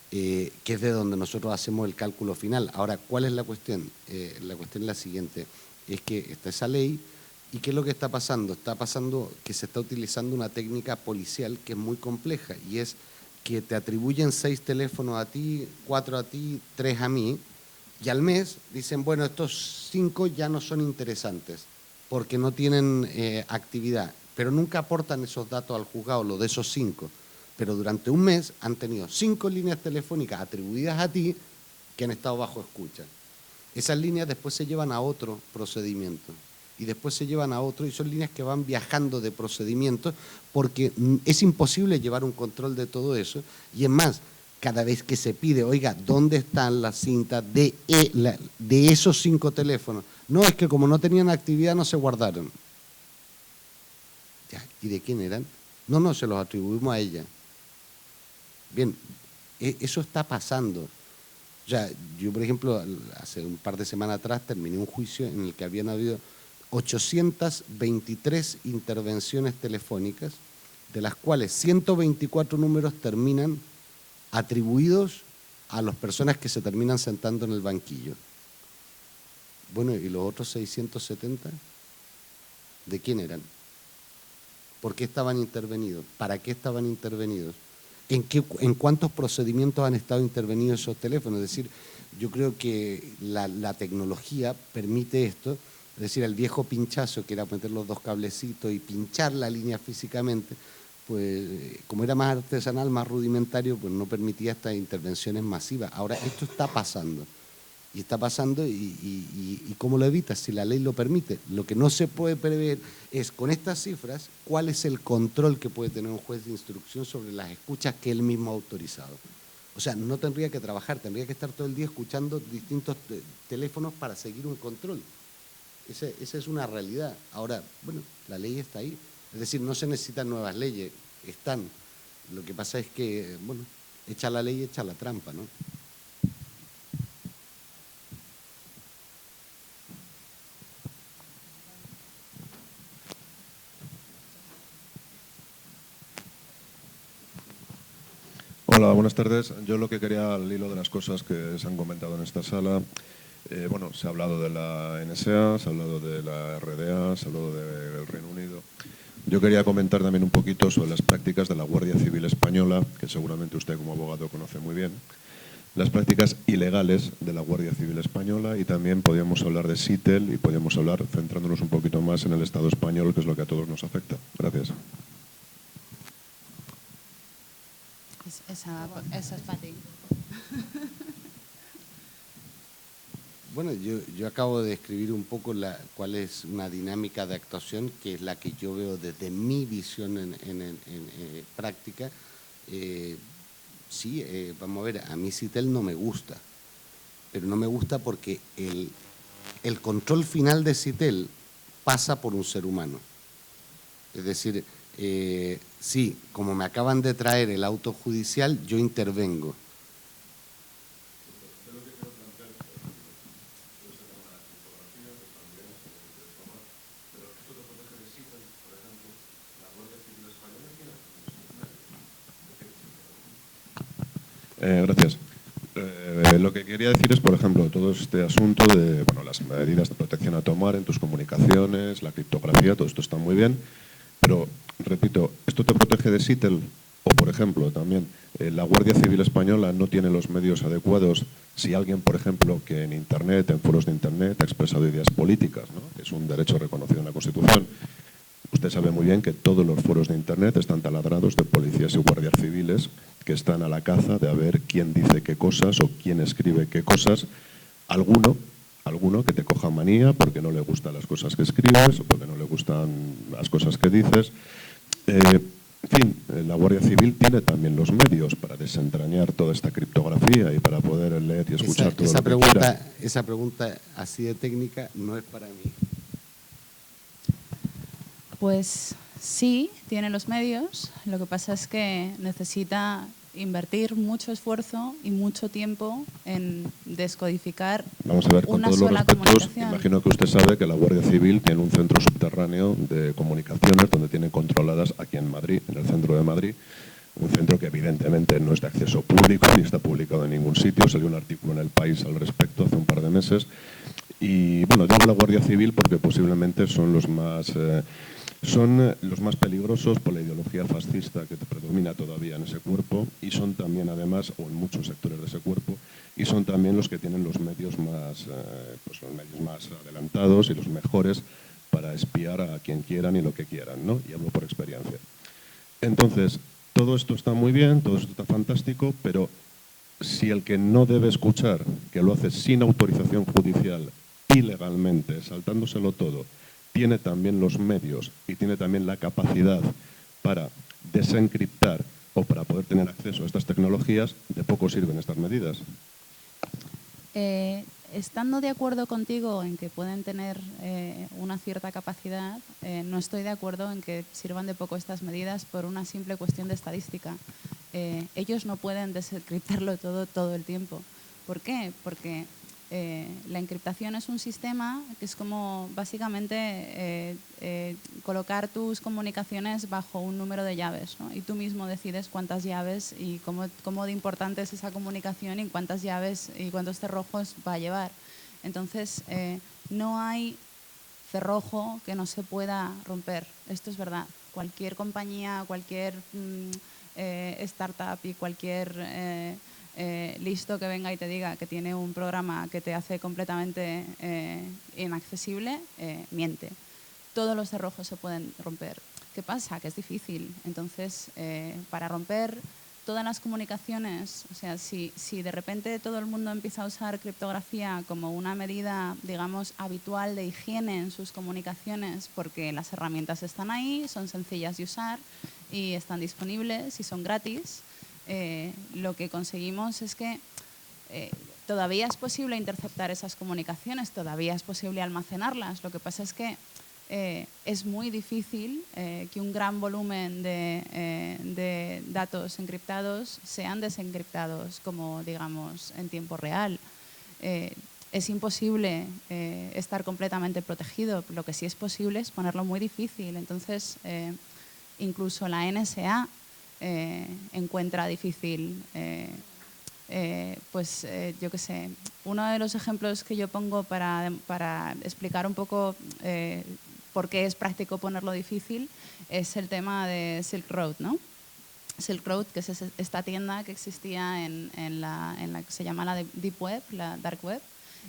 que es de donde nosotros hacemos el cálculo final. Ahora, ¿cuál es la cuestión? La cuestión es la siguiente, es que está esa ley y ¿qué es lo que está pasando? Está pasando que se está utilizando una técnica policial que es muy compleja y es que te atribuyen 6 teléfonos a ti, 4 a ti, 3 a mí, y al mes dicen, bueno, estos 5 ya no son interesantes porque no tienen actividad, pero nunca aportan esos datos al juzgado, lo de esos 5. Pero durante un mes han tenido 5 líneas telefónicas atribuidas a ti que han estado bajo escucha. Esas líneas después se llevan a otro procedimiento y después se llevan a otro y son líneas que van viajando de procedimientos porque es imposible llevar un control de todo eso y es más, cada vez que se pide, oiga, ¿dónde están las cintas de esos 5 teléfonos? No, es que como no tenían actividad no se guardaron. Ya, ¿y de quién eran? No, se los atribuimos a ella. Bien, eso está pasando. O sea, yo, por ejemplo, hace un par de semanas atrás terminé un juicio en el que habían habido 823 intervenciones telefónicas, de las cuales 124 números terminan atribuidos a las personas que se terminan sentando en el banquillo. Bueno, ¿y los otros 670? ¿De quién eran? ¿Por qué estaban intervenidos? ¿Para qué estaban intervenidos? ¿En cuántos procedimientos han estado intervenidos esos teléfonos? Es decir, yo creo que la tecnología permite esto, es decir, el viejo pinchazo, que era meter los 2 cablecitos y pinchar la línea físicamente, pues como era más artesanal, más rudimentario, pues no permitía estas intervenciones masivas. Ahora, esto está pasando. Y está pasando y ¿cómo lo evitas? Si la ley lo permite. Lo que no se puede prever es, con estas cifras, cuál es el control que puede tener un juez de instrucción sobre las escuchas que él mismo ha autorizado. O sea, no tendría que trabajar, tendría que estar todo el día escuchando distintos teléfonos para seguir un control. Esa es una realidad. Ahora, bueno, la ley está ahí. Es decir, no se necesitan nuevas leyes, están. Lo que pasa es que, bueno, echa la ley, echa la trampa, ¿no? Hola, buenas tardes. Yo lo que quería, al hilo de las cosas que se han comentado en esta sala, bueno, se ha hablado de la NSA, se ha hablado de la RDA, se ha hablado del Reino Unido. Yo quería comentar también un poquito sobre las prácticas de la Guardia Civil Española, que seguramente usted como abogado conoce muy bien. Las prácticas ilegales de la Guardia Civil Española y también podríamos hablar de SITEL y podríamos hablar, centrándonos un poquito más en el Estado español, que es lo que a todos nos afecta. Gracias. Esa es para ti. Bueno, yo acabo de escribir un poco cuál es una dinámica de actuación, que es la que yo veo desde mi visión en práctica. Sí, vamos a ver, a mí CITEL no me gusta, pero no me gusta porque el control final de CITEL pasa por un ser humano. Es decir, sí, como me acaban de traer el auto judicial, yo intervengo. Gracias. Lo que quería decir es, por ejemplo, todo este asunto de las medidas de protección a tomar en tus comunicaciones, la criptografía, todo esto está muy bien, pero, repito, ¿esto te protege de SITEL? O, por ejemplo, también, la Guardia Civil Española no tiene los medios adecuados si alguien, por ejemplo, que en Internet, en foros de Internet, ha expresado ideas políticas, ¿no? Que es un derecho reconocido en la Constitución. Usted sabe muy bien que todos los foros de Internet están taladrados de policías y guardias civiles que están a la caza de a ver quién dice qué cosas o quién escribe qué cosas. Alguno que te coja manía porque no le gustan las cosas que escribes o porque no le gustan las cosas que dices. En fin, la Guardia Civil tiene también los medios para desentrañar toda esta criptografía y para poder leer y escuchar todo lo que quiera. Esa pregunta así de técnica no es para mí. Pues sí, tiene los medios. Lo que pasa es que necesita invertir mucho esfuerzo y mucho tiempo en descodificar Vamos a ver, con una todos los sola respetos, comunicación. imagino que usted sabe que la Guardia Civil tiene un centro subterráneo de comunicaciones donde tiene controladas aquí en Madrid, en el centro de Madrid, un centro que evidentemente no es de acceso público ni está publicado en ningún sitio. Salió un artículo en El País al respecto hace un par de meses. Y bueno, yo hablo de la Guardia Civil porque posiblemente son los más peligrosos por la ideología fascista que predomina todavía en ese cuerpo, y son también, además, o en muchos sectores de ese cuerpo, y son también los que tienen los medios más adelantados y los mejores para espiar a quien quieran y lo que quieran, ¿no? Y hablo por experiencia. Entonces, todo esto está muy bien, todo esto está fantástico, pero si el que no debe escuchar, que lo hace sin autorización judicial, ilegalmente, saltándoselo todo, tiene también los medios y tiene también la capacidad para desencriptar o para poder tener acceso a estas tecnologías, de poco sirven estas medidas. Estando de acuerdo contigo en que pueden tener una cierta capacidad, no estoy de acuerdo en que sirvan de poco estas medidas por una simple cuestión de estadística. Ellos no pueden desencriptarlo todo el tiempo. ¿Por qué? Porque la encriptación es un sistema que es como básicamente colocar tus comunicaciones bajo un número de llaves, ¿no? Y tú mismo decides cuántas llaves y cómo de importante es esa comunicación y cuántas llaves y cuántos cerrojos va a llevar. Entonces, no hay cerrojo que no se pueda romper. Esto es verdad. Cualquier compañía, cualquier startup y cualquier listo que venga y te diga que tiene un programa que te hace completamente inaccesible, miente. Todos los cerrojos se pueden romper. ¿Qué pasa? Que es difícil. Entonces, para romper todas las comunicaciones, o sea, si de repente todo el mundo empieza a usar criptografía como una medida, digamos, habitual de higiene en sus comunicaciones, porque las herramientas están ahí, son sencillas de usar y están disponibles y son gratis, lo que conseguimos es que todavía es posible interceptar esas comunicaciones, todavía es posible almacenarlas. Lo que pasa es que es muy difícil que un gran volumen de datos encriptados sean desencriptados como, digamos, en tiempo real. Es imposible estar completamente protegido. Lo que sí es posible es ponerlo muy difícil. Entonces, incluso la NSA encuentra difícil, yo qué sé, uno de los ejemplos que yo pongo para explicar un poco por qué es práctico ponerlo difícil es el tema de Silk Road, ¿no? Silk Road, que es esta tienda que existía en la que se llama la Deep Web, la Dark Web,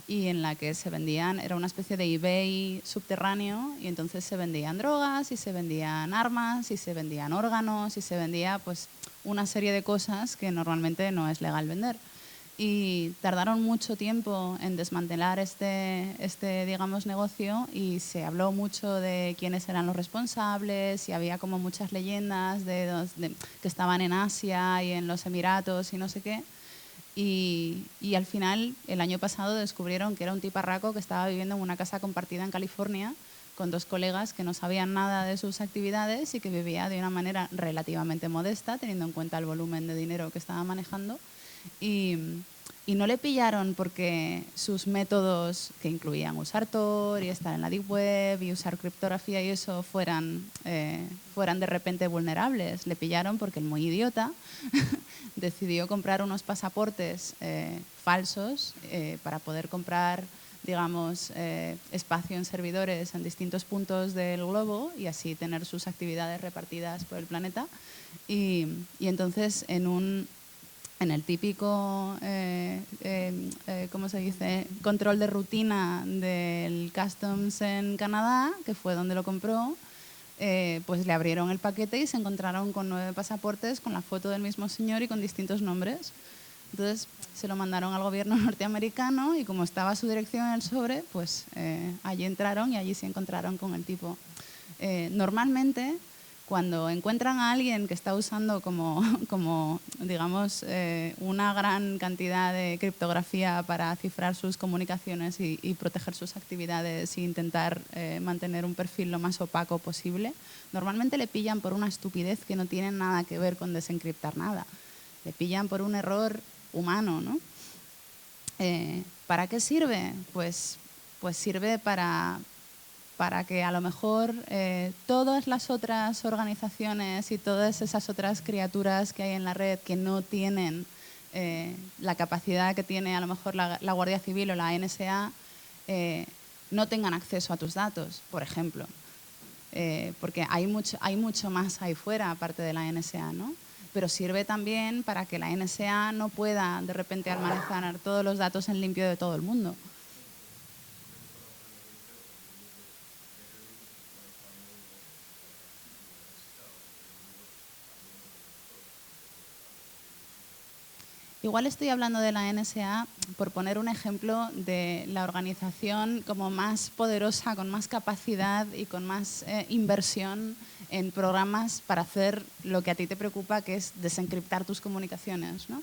y en la que se vendían, era una especie de eBay subterráneo, y entonces se vendían drogas y se vendían armas y se vendían órganos y se vendía pues una serie de cosas que normalmente no es legal vender. Y tardaron mucho tiempo en desmantelar este digamos, negocio, y se habló mucho de quiénes eran los responsables y había como muchas leyendas que estaban en Asia y en los Emiratos y no sé qué. Y al final, el año pasado, descubrieron que era un tiparraco que estaba viviendo en una casa compartida en California con dos colegas que no sabían nada de sus actividades y que vivía de una manera relativamente modesta, teniendo en cuenta el volumen de dinero que estaba manejando. Y no le pillaron porque sus métodos, que incluían usar Tor y estar en la Deep Web y usar criptografía y eso, fueran de repente vulnerables. Le pillaron porque el muy idiota decidió comprar unos pasaportes falsos para poder comprar, digamos, espacio en servidores en distintos puntos del globo y así tener sus actividades repartidas por el planeta. Y entonces en el típico, ¿cómo se dice?, control de rutina del Customs en Canadá, que fue donde lo compró, pues le abrieron el paquete y se encontraron con 9 pasaportes con la foto del mismo señor y con distintos nombres. Entonces se lo mandaron al gobierno norteamericano y como estaba su dirección en el sobre, pues allí entraron y allí se encontraron con el tipo. Normalmente, cuando encuentran a alguien que está usando como digamos, una gran cantidad de criptografía para cifrar sus comunicaciones y proteger sus actividades e intentar mantener un perfil lo más opaco posible, normalmente le pillan por una estupidez que no tiene nada que ver con desencriptar nada. Le pillan por un error humano, ¿no? ¿Para qué sirve? Pues sirve para que a lo mejor todas las otras organizaciones y todas esas otras criaturas que hay en la red que no tienen la capacidad que tiene a lo mejor la Guardia Civil o la NSA no tengan acceso a tus datos, por ejemplo. Porque hay mucho más ahí fuera aparte de la NSA, ¿no? Pero sirve también para que la NSA no pueda de repente almacenar todos los datos en limpio de todo el mundo. Igual estoy hablando de la NSA por poner un ejemplo de la organización como más poderosa, con más capacidad y con más inversión en programas para hacer lo que a ti te preocupa, que es desencriptar tus comunicaciones, ¿no?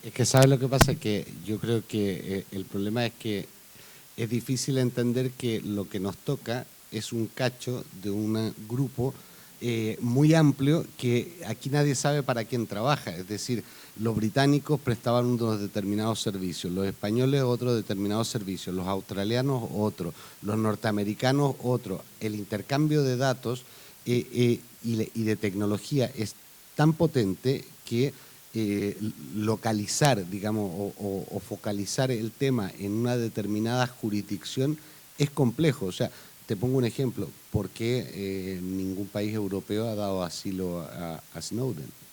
Es que ¿sabes lo que pasa? Que yo creo que el problema es que es difícil entender que lo que nos toca es un cacho de un grupo muy amplio que aquí nadie sabe para quién trabaja. Es decir, los británicos prestaban unos determinados servicios, los españoles otros determinados servicios, los australianos otros, los norteamericanos otros. El intercambio de datos y de tecnología es tan potente que localizar, digamos, o focalizar el tema en una determinada jurisdicción es complejo. O sea, te pongo un ejemplo. ¿Por qué ningún país europeo ha dado asilo a Snowden?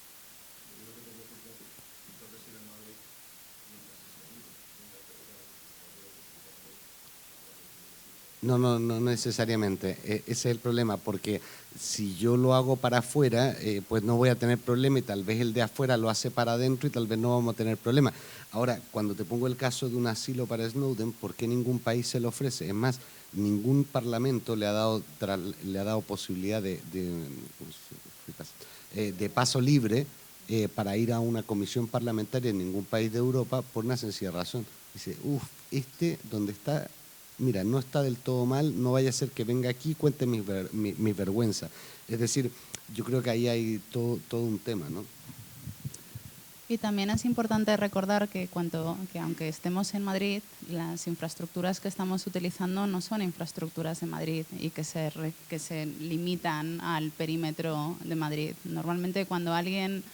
No necesariamente. Ese es el problema, porque si yo lo hago para afuera, pues no voy a tener problema y tal vez el de afuera lo hace para adentro y tal vez no vamos a tener problema. Ahora, cuando te pongo el caso de un asilo para Snowden, ¿por qué ningún país se lo ofrece? Es más, ningún parlamento le ha dado posibilidad de paso libre para ir a una comisión parlamentaria en ningún país de Europa por una sencilla razón. Dice, donde está... Mira, no está del todo mal, no vaya a ser que venga aquí y cuente mi vergüenza. Es decir, yo creo que ahí hay todo un tema, ¿no? Y también es importante recordar que aunque estemos en Madrid, las infraestructuras que estamos utilizando no son infraestructuras de Madrid y que se limitan al perímetro de Madrid. Normalmente cuando alguien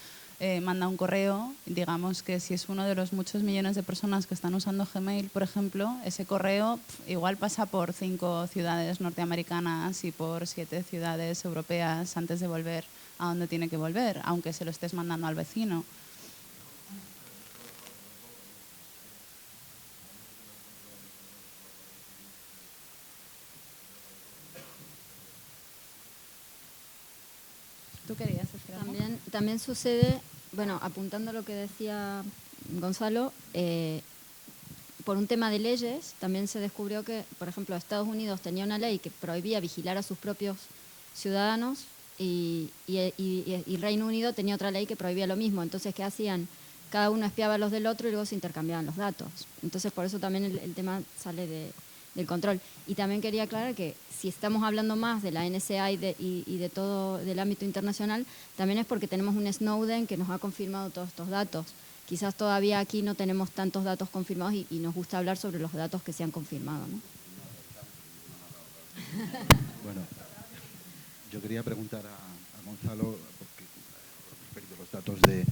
manda un correo, digamos que si es uno de los muchos millones de personas que están usando Gmail, por ejemplo, ese correo igual pasa por 5 ciudades norteamericanas y por 7 ciudades europeas antes de volver a donde tiene que volver, aunque se lo estés mandando al vecino. ¿Tú querías decir algo? También sucede, bueno, apuntando a lo que decía Gonzalo, por un tema de leyes, también se descubrió que, por ejemplo, Estados Unidos tenía una ley que prohibía vigilar a sus propios ciudadanos y Reino Unido tenía otra ley que prohibía lo mismo. Entonces, ¿qué hacían? Cada uno espiaba a los del otro y luego se intercambiaban los datos. Entonces, por eso también el tema sale del control. Y también quería aclarar que si estamos hablando más de la NSA y de todo del ámbito internacional, también es porque tenemos un Snowden que nos ha confirmado todos estos datos. Quizás todavía aquí no tenemos tantos datos confirmados y nos gusta hablar sobre los datos que se han confirmado, ¿no? Bueno, yo quería preguntar a Gonzalo, porque respecto a los datos de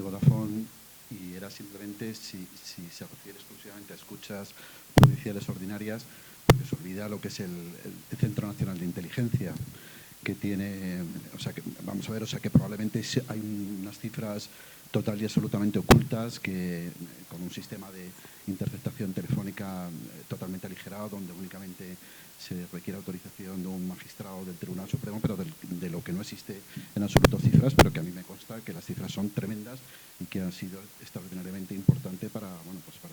Vodafone, y era simplemente si se refiere exclusivamente a escuchas judiciales ordinarias, porque se olvida lo que es el Centro Nacional de Inteligencia, que tiene, que probablemente hay unas cifras total y absolutamente ocultas, que con un sistema de interceptación telefónica totalmente aligerado, donde únicamente se requiere autorización de un magistrado del Tribunal Supremo, pero de lo que no existe en absoluto cifras, pero que a mí me consta que las cifras son tremendas y que han sido extraordinariamente importantes para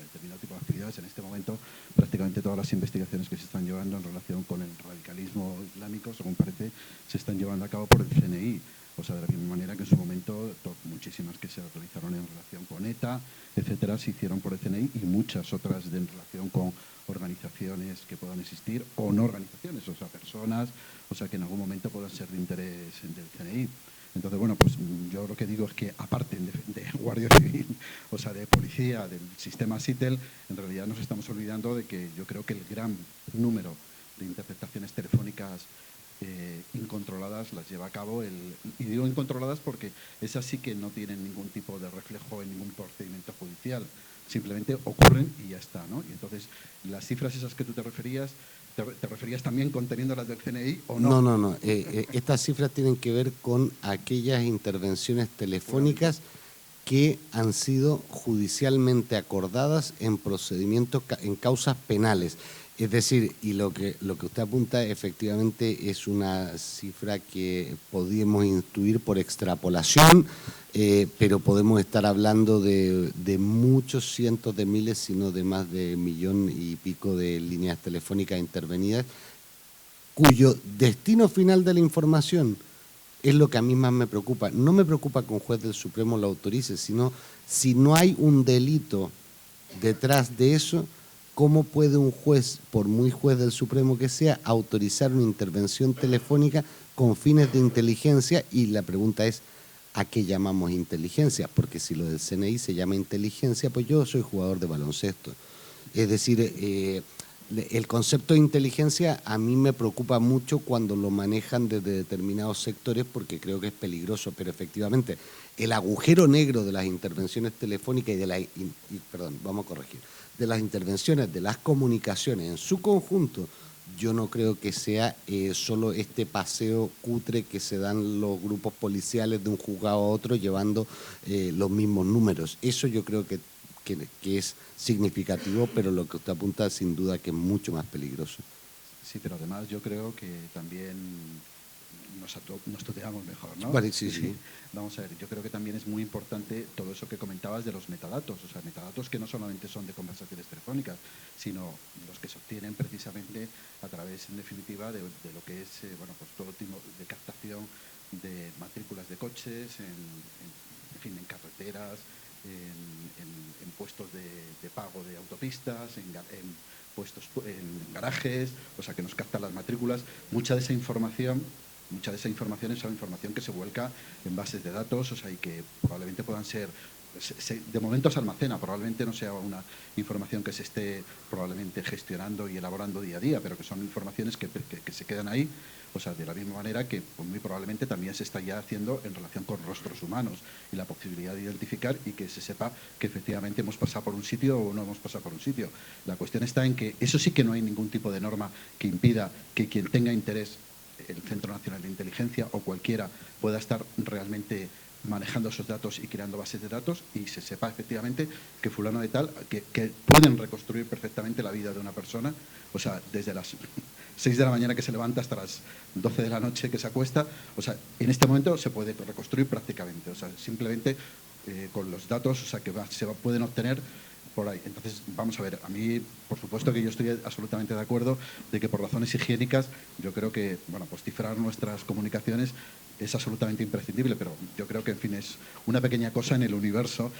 determinado tipo de actividades. En este momento, prácticamente todas las investigaciones que se están llevando en relación con el radicalismo islámico, según parece, se están llevando a cabo por el CNI. O sea, de la misma manera que en su momento muchísimas que se realizaron en relación con ETA, etcétera, se hicieron por el CNI, y muchas otras en relación con organizaciones que puedan existir o no organizaciones, o sea, personas, o sea, que en algún momento puedan ser de interés del CNI. Entonces, bueno, pues yo lo que digo es que aparte de Guardia Civil, o sea, de policía, del sistema SITEL, en realidad nos estamos olvidando de que yo creo que el gran número de interceptaciones telefónicas incontroladas las lleva a cabo y digo incontroladas porque esas sí que no tienen ningún tipo de reflejo en ningún procedimiento judicial, simplemente ocurren y ya está, ¿no? Y entonces, las cifras esas que tú te referías también conteniendo las del CNI o no? No. Estas cifras tienen que ver con aquellas intervenciones telefónicas que han sido judicialmente acordadas en procedimientos, en causas penales. Es decir, y lo que usted apunta efectivamente es una cifra que podríamos intuir por extrapolación, pero podemos estar hablando de muchos cientos de miles, sino de más de 1,5 millones de líneas telefónicas intervenidas, cuyo destino final de la información es lo que a mí más me preocupa. No me preocupa que un juez del Supremo lo autorice, sino si no hay un delito detrás de eso, ¿cómo puede un juez, por muy juez del Supremo que sea, autorizar una intervención telefónica con fines de inteligencia? Y la pregunta es, ¿a qué llamamos inteligencia? Porque si lo del CNI se llama inteligencia, pues yo soy jugador de baloncesto. Es decir, el concepto de inteligencia a mí me preocupa mucho cuando lo manejan desde determinados sectores, porque creo que es peligroso, pero efectivamente el agujero negro de las intervenciones telefónicas y de de las intervenciones de las comunicaciones en su conjunto, yo no creo que sea solo este paseo cutre que se dan los grupos policiales de un juzgado a otro llevando los mismos números. Eso yo creo que es significativo, pero lo que usted apunta sin duda que es mucho más peligroso. Sí, pero además yo creo que también nos tuteamos mejor, ¿no? Vale, sí. Vamos a ver, yo creo que también es muy importante todo eso que comentabas de los metadatos, o sea, metadatos que no solamente son de conversaciones telefónicas, sino los que se obtienen precisamente a través, en definitiva, de lo que es, bueno, pues todo tipo de captación de matrículas de coches, en fin, en carreteras, en puestos de pago de autopistas, en puestos en garajes, o sea, que nos captan las matrículas. Mucha de esa información es la información que se vuelca en bases de datos, o sea, y que probablemente puedan ser, de momento se almacena, probablemente no sea una información que se esté probablemente gestionando y elaborando día a día, pero que son informaciones que se quedan ahí, o sea, de la misma manera que pues, muy probablemente también se está ya haciendo en relación con rostros humanos y la posibilidad de identificar y que se sepa que efectivamente hemos pasado por un sitio o no hemos pasado por un sitio. La cuestión está en que eso sí que no hay ningún tipo de norma que impida que quien tenga interés, el Centro Nacional de Inteligencia o cualquiera, pueda estar realmente manejando esos datos y creando bases de datos y se sepa efectivamente que fulano de tal, que pueden reconstruir perfectamente la vida de una persona, o sea, desde las 6 de la mañana que se levanta hasta las 12 de la noche que se acuesta, o sea, en este momento se puede reconstruir prácticamente, o sea, simplemente con los datos, o sea, que pueden obtener por ahí. Entonces, vamos a ver, a mí, por supuesto que yo estoy absolutamente de acuerdo de que por razones higiénicas, yo creo que, bueno, pues cifrar nuestras comunicaciones es absolutamente imprescindible, pero yo creo que, en fin, es una pequeña cosa en el universo,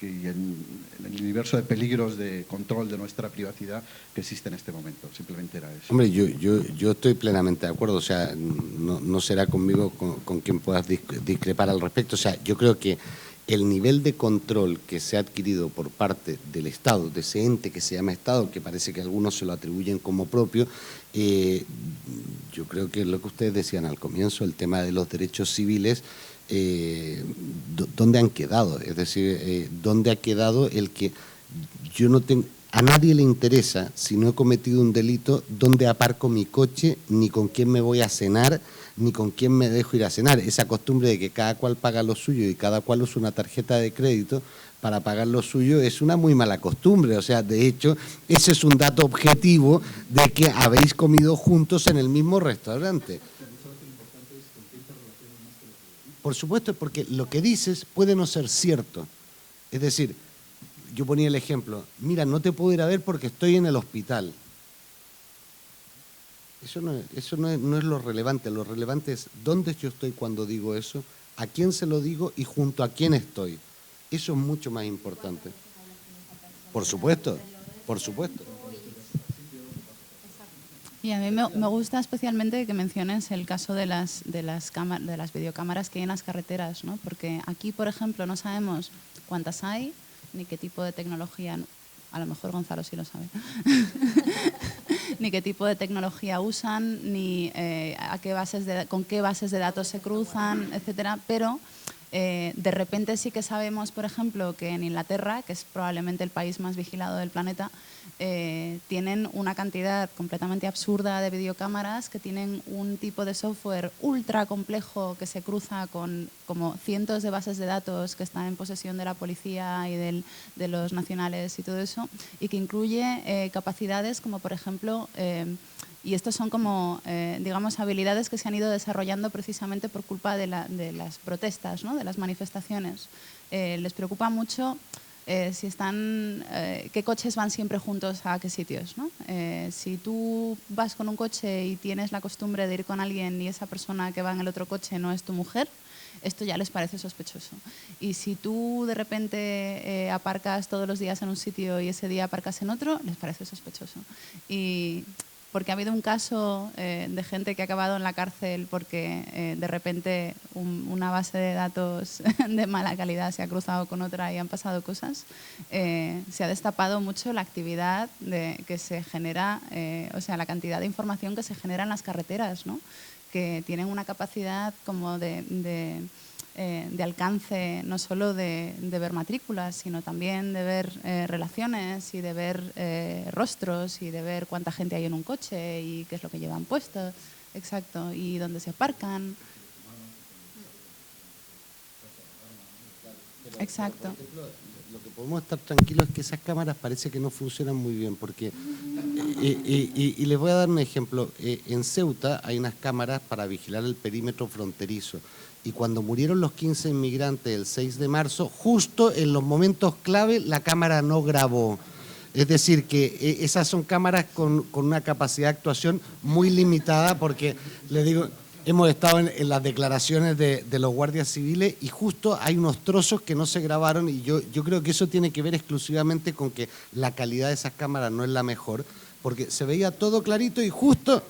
en el universo de peligros de control de nuestra privacidad que existe en este momento. Simplemente era eso. Hombre, yo estoy plenamente de acuerdo, o sea, no será conmigo con quien puedas discrepar al respecto. O sea, yo creo que el nivel de control que se ha adquirido por parte del Estado, de ese ente que se llama Estado, que parece que algunos se lo atribuyen como propio, yo creo que es lo que ustedes decían al comienzo, el tema de los derechos civiles, ¿dónde han quedado? Es decir, ¿dónde ha quedado el que yo no tengo... A nadie le interesa, si no he cometido un delito, dónde aparco mi coche, ni con quién me voy a cenar, ni con quién me dejo ir a cenar. Esa costumbre de que cada cual paga lo suyo y cada cual usa una tarjeta de crédito para pagar lo suyo es una muy mala costumbre. O sea, de hecho, ese es un dato objetivo de que habéis comido juntos en el mismo restaurante. Por supuesto, porque lo que dices puede no ser cierto. Es decir, yo ponía el ejemplo, mira, no te puedo ir a ver porque estoy en el hospital. Eso no es lo relevante es dónde yo estoy cuando digo eso, a quién se lo digo y junto a quién estoy. Eso es mucho más importante. Por supuesto, por supuesto. Y a mí me gusta especialmente que menciones el caso de las videocámaras que hay en las carreteras, ¿no? Porque aquí, por ejemplo, no sabemos cuántas hay, ni qué tipo de tecnología, a lo mejor Gonzalo sí lo sabe, ni qué tipo de tecnología usan, ni con qué bases de datos se cruzan, etcétera. Pero De repente sí que sabemos, por ejemplo, que en Inglaterra, que es probablemente el país más vigilado del planeta, tienen una cantidad completamente absurda de videocámaras que tienen un tipo de software ultra complejo que se cruza con como cientos de bases de datos que están en posesión de la policía y de los nacionales y todo eso, y que incluye capacidades como, por ejemplo, y estos son como, digamos, habilidades que se han ido desarrollando precisamente por culpa de las protestas, ¿no? De las manifestaciones. Les preocupa mucho si están, qué coches van siempre juntos a qué sitios, ¿no? Si tú vas con un coche y tienes la costumbre de ir con alguien y esa persona que va en el otro coche no es tu mujer, esto ya les parece sospechoso. Y si tú de repente aparcas todos los días en un sitio y ese día aparcas en otro, les parece sospechoso. Y porque ha habido un caso de gente que ha acabado en la cárcel porque de repente una base de datos de mala calidad se ha cruzado con otra y han pasado cosas. Se ha destapado mucho la actividad que se genera, o sea, la cantidad de información que se genera en las carreteras, ¿no? Que tienen una capacidad como de alcance no solo de ver matrículas, sino también de ver relaciones y de ver rostros y de ver cuánta gente hay en un coche y qué es lo que llevan puesto, exacto, y dónde se aparcan. Exacto. Por ejemplo, lo que podemos estar tranquilos es que esas cámaras parece que no funcionan muy bien, porque, y les voy a dar un ejemplo, en Ceuta hay unas cámaras para vigilar el perímetro fronterizo, y cuando murieron los 15 inmigrantes el 6 de marzo, justo en los momentos clave la cámara no grabó. Es decir, que esas son cámaras con una capacidad de actuación muy limitada, porque, les digo, hemos estado en las declaraciones de los guardias civiles y justo hay unos trozos que no se grabaron, y yo creo que eso tiene que ver exclusivamente con que la calidad de esas cámaras no es la mejor, porque se veía todo clarito y justo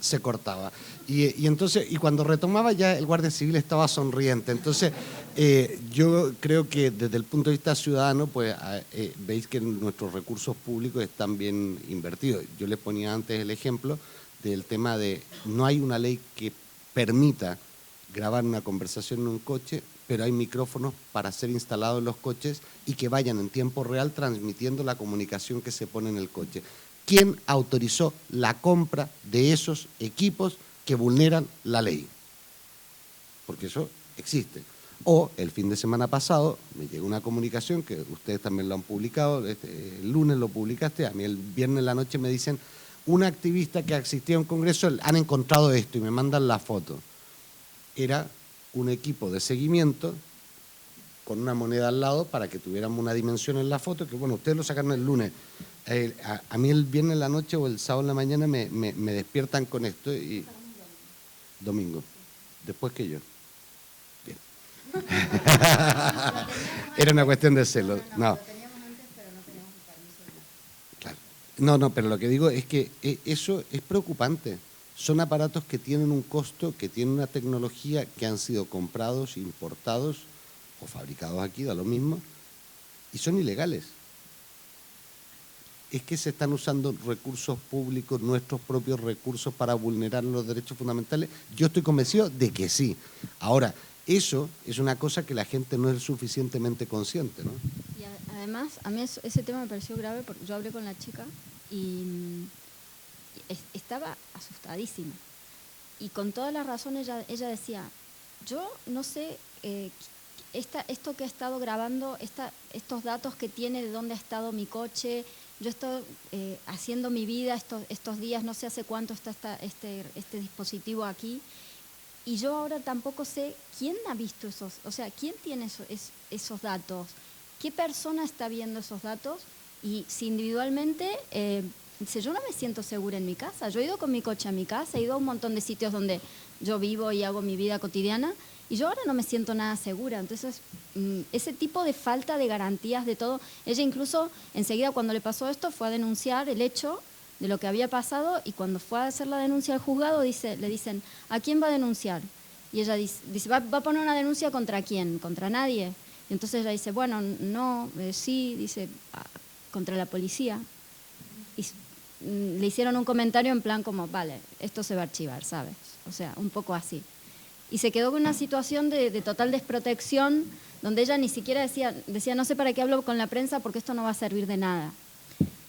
se cortaba. Y entonces, y cuando retomaba ya el guardia civil estaba sonriente. Entonces, yo creo que desde el punto de vista ciudadano, pues veis que nuestros recursos públicos están bien invertidos. Yo les ponía antes el ejemplo del tema de no hay una ley que permita grabar una conversación en un coche, pero hay micrófonos para ser instalados en los coches y que vayan en tiempo real transmitiendo la comunicación que se pone en el coche. ¿Quién autorizó la compra de esos equipos que vulneran la ley? Porque eso existe. O el fin de semana pasado me llegó una comunicación, que ustedes también lo han publicado, el lunes lo publicaste, a mí el viernes en la noche me dicen, una activista que asistía a un congreso, han encontrado esto y me mandan la foto. Era un equipo de seguimiento con una moneda al lado para que tuviéramos una dimensión en la foto, que bueno, ustedes lo sacaron el lunes. A mí el viernes en la noche o el sábado en la mañana me despiertan con esto y... Domingo, después que yo. Bien. Era una cuestión de celo. No. Claro. No, pero lo que digo es que eso es preocupante. Son aparatos que tienen un costo, que tienen una tecnología, que han sido comprados, importados o fabricados aquí, da lo mismo, y son ilegales. Es que se están usando recursos públicos, nuestros propios recursos, para vulnerar los derechos fundamentales. Yo estoy convencido de que sí. Ahora, eso es una cosa que la gente no es suficientemente consciente, ¿no? Y además, a mí ese tema me pareció grave porque yo hablé con la chica y estaba asustadísima. Y con toda la razón ella decía, yo no sé... esto que he estado grabando, estos datos que tiene de dónde ha estado mi coche, yo estoy haciendo mi vida estos días, no sé hace cuánto está este dispositivo aquí, y yo ahora tampoco sé quién ha visto quién tiene esos datos, qué persona está viendo esos datos, y si individualmente, dice, yo no me siento segura en mi casa, yo he ido con mi coche a mi casa, he ido a un montón de sitios donde yo vivo y hago mi vida cotidiana, y yo ahora no me siento nada segura. Entonces, ese tipo de falta de garantías de todo, ella incluso enseguida cuando le pasó esto fue a denunciar el hecho de lo que había pasado, y cuando fue a hacer la denuncia al juzgado le dicen, ¿a quién va a denunciar? Y ella dice ¿va a poner una denuncia contra quién? ¿Contra nadie? Y entonces ella dice, bueno, no, sí, dice, contra la policía. Y le hicieron un comentario en plan como, vale, esto se va a archivar, ¿sabes? O sea, un poco así. y se quedó con una situación de total desprotección, donde ella ni siquiera decía, no sé para qué hablo con la prensa porque esto no va a servir de nada.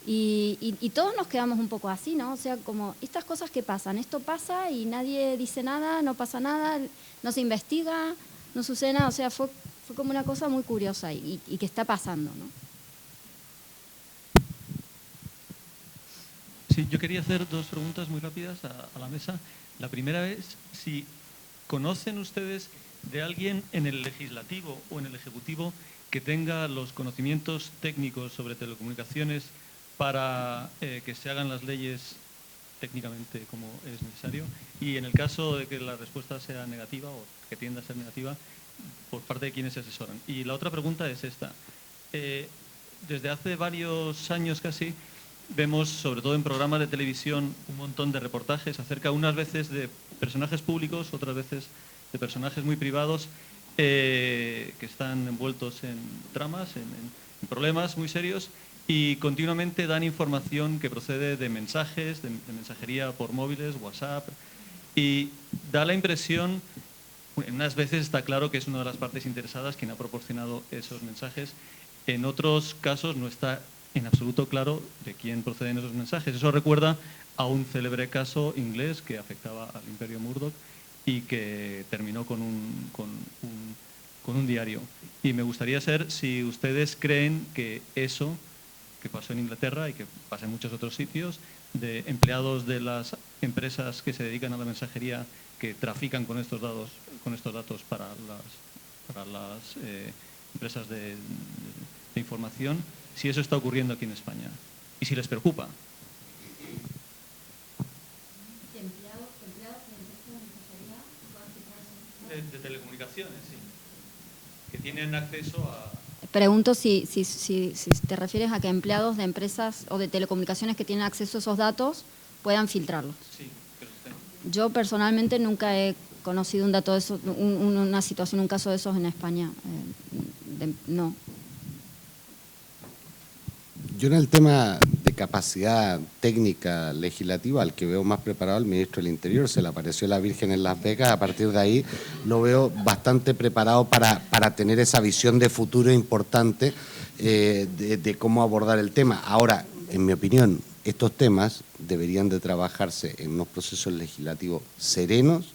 Y todos nos quedamos un poco así, ¿no? O sea, como estas cosas que pasan, esto pasa y nadie dice nada, no pasa nada, no se investiga, no sucede nada, o sea, fue como una cosa muy curiosa y que está pasando, ¿no? Sí, yo quería hacer dos preguntas muy rápidas a la mesa. La primera es si conocen ustedes de alguien en el legislativo o en el ejecutivo que tenga los conocimientos técnicos sobre telecomunicaciones para que se hagan las leyes técnicamente como es necesario, y en el caso de que la respuesta sea negativa o que tienda a ser negativa, por parte de quienes se asesoran. Y la otra pregunta es esta. Desde hace varios años casi vemos, sobre todo en programas de televisión, un montón de reportajes acerca unas veces de personajes públicos, otras veces de personajes muy privados que están envueltos en tramas, en problemas muy serios, y continuamente dan información que procede de mensajes, de mensajería por móviles, WhatsApp, y da la impresión, en unas veces está claro que es una de las partes interesadas quien ha proporcionado esos mensajes, en otros casos no está en absoluto claro de quién proceden esos mensajes. Eso recuerda a un célebre caso inglés que afectaba al imperio Murdoch y que terminó con un diario. Y me gustaría saber si ustedes creen que eso que pasó en Inglaterra y que pasa en muchos otros sitios, de empleados de las empresas que se dedican a la mensajería que trafican con estos datos para las empresas de información, si eso está ocurriendo aquí en España y si les preocupa. De telecomunicaciones, sí, que tienen acceso a... Pregunto si te refieres a que empleados de empresas o de telecomunicaciones que tienen acceso a esos datos puedan filtrarlos. Sí, pero yo personalmente nunca he conocido un dato de eso, una situación, un caso de esos en España. No. Yo en el tema de capacidad técnica legislativa, al que veo más preparado el ministro del Interior, se le apareció la Virgen en Las Vegas, a partir de ahí lo veo bastante preparado para tener esa visión de futuro importante de cómo abordar el tema. Ahora, en mi opinión, estos temas deberían de trabajarse en unos procesos legislativos serenos,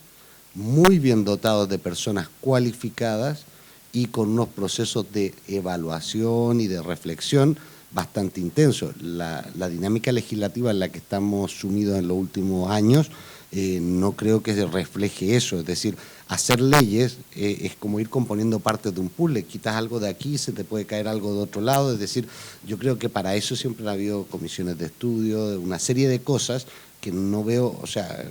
muy bien dotados de personas cualificadas y con unos procesos de evaluación y de reflexión bastante intenso. La dinámica legislativa en la que estamos sumidos en los últimos años no creo que refleje eso. Es decir, hacer leyes es como ir componiendo partes de un puzzle. Quitas algo de aquí, se te puede caer algo de otro lado. Es decir, yo creo que para eso siempre ha habido comisiones de estudio, una serie de cosas que no veo, o sea,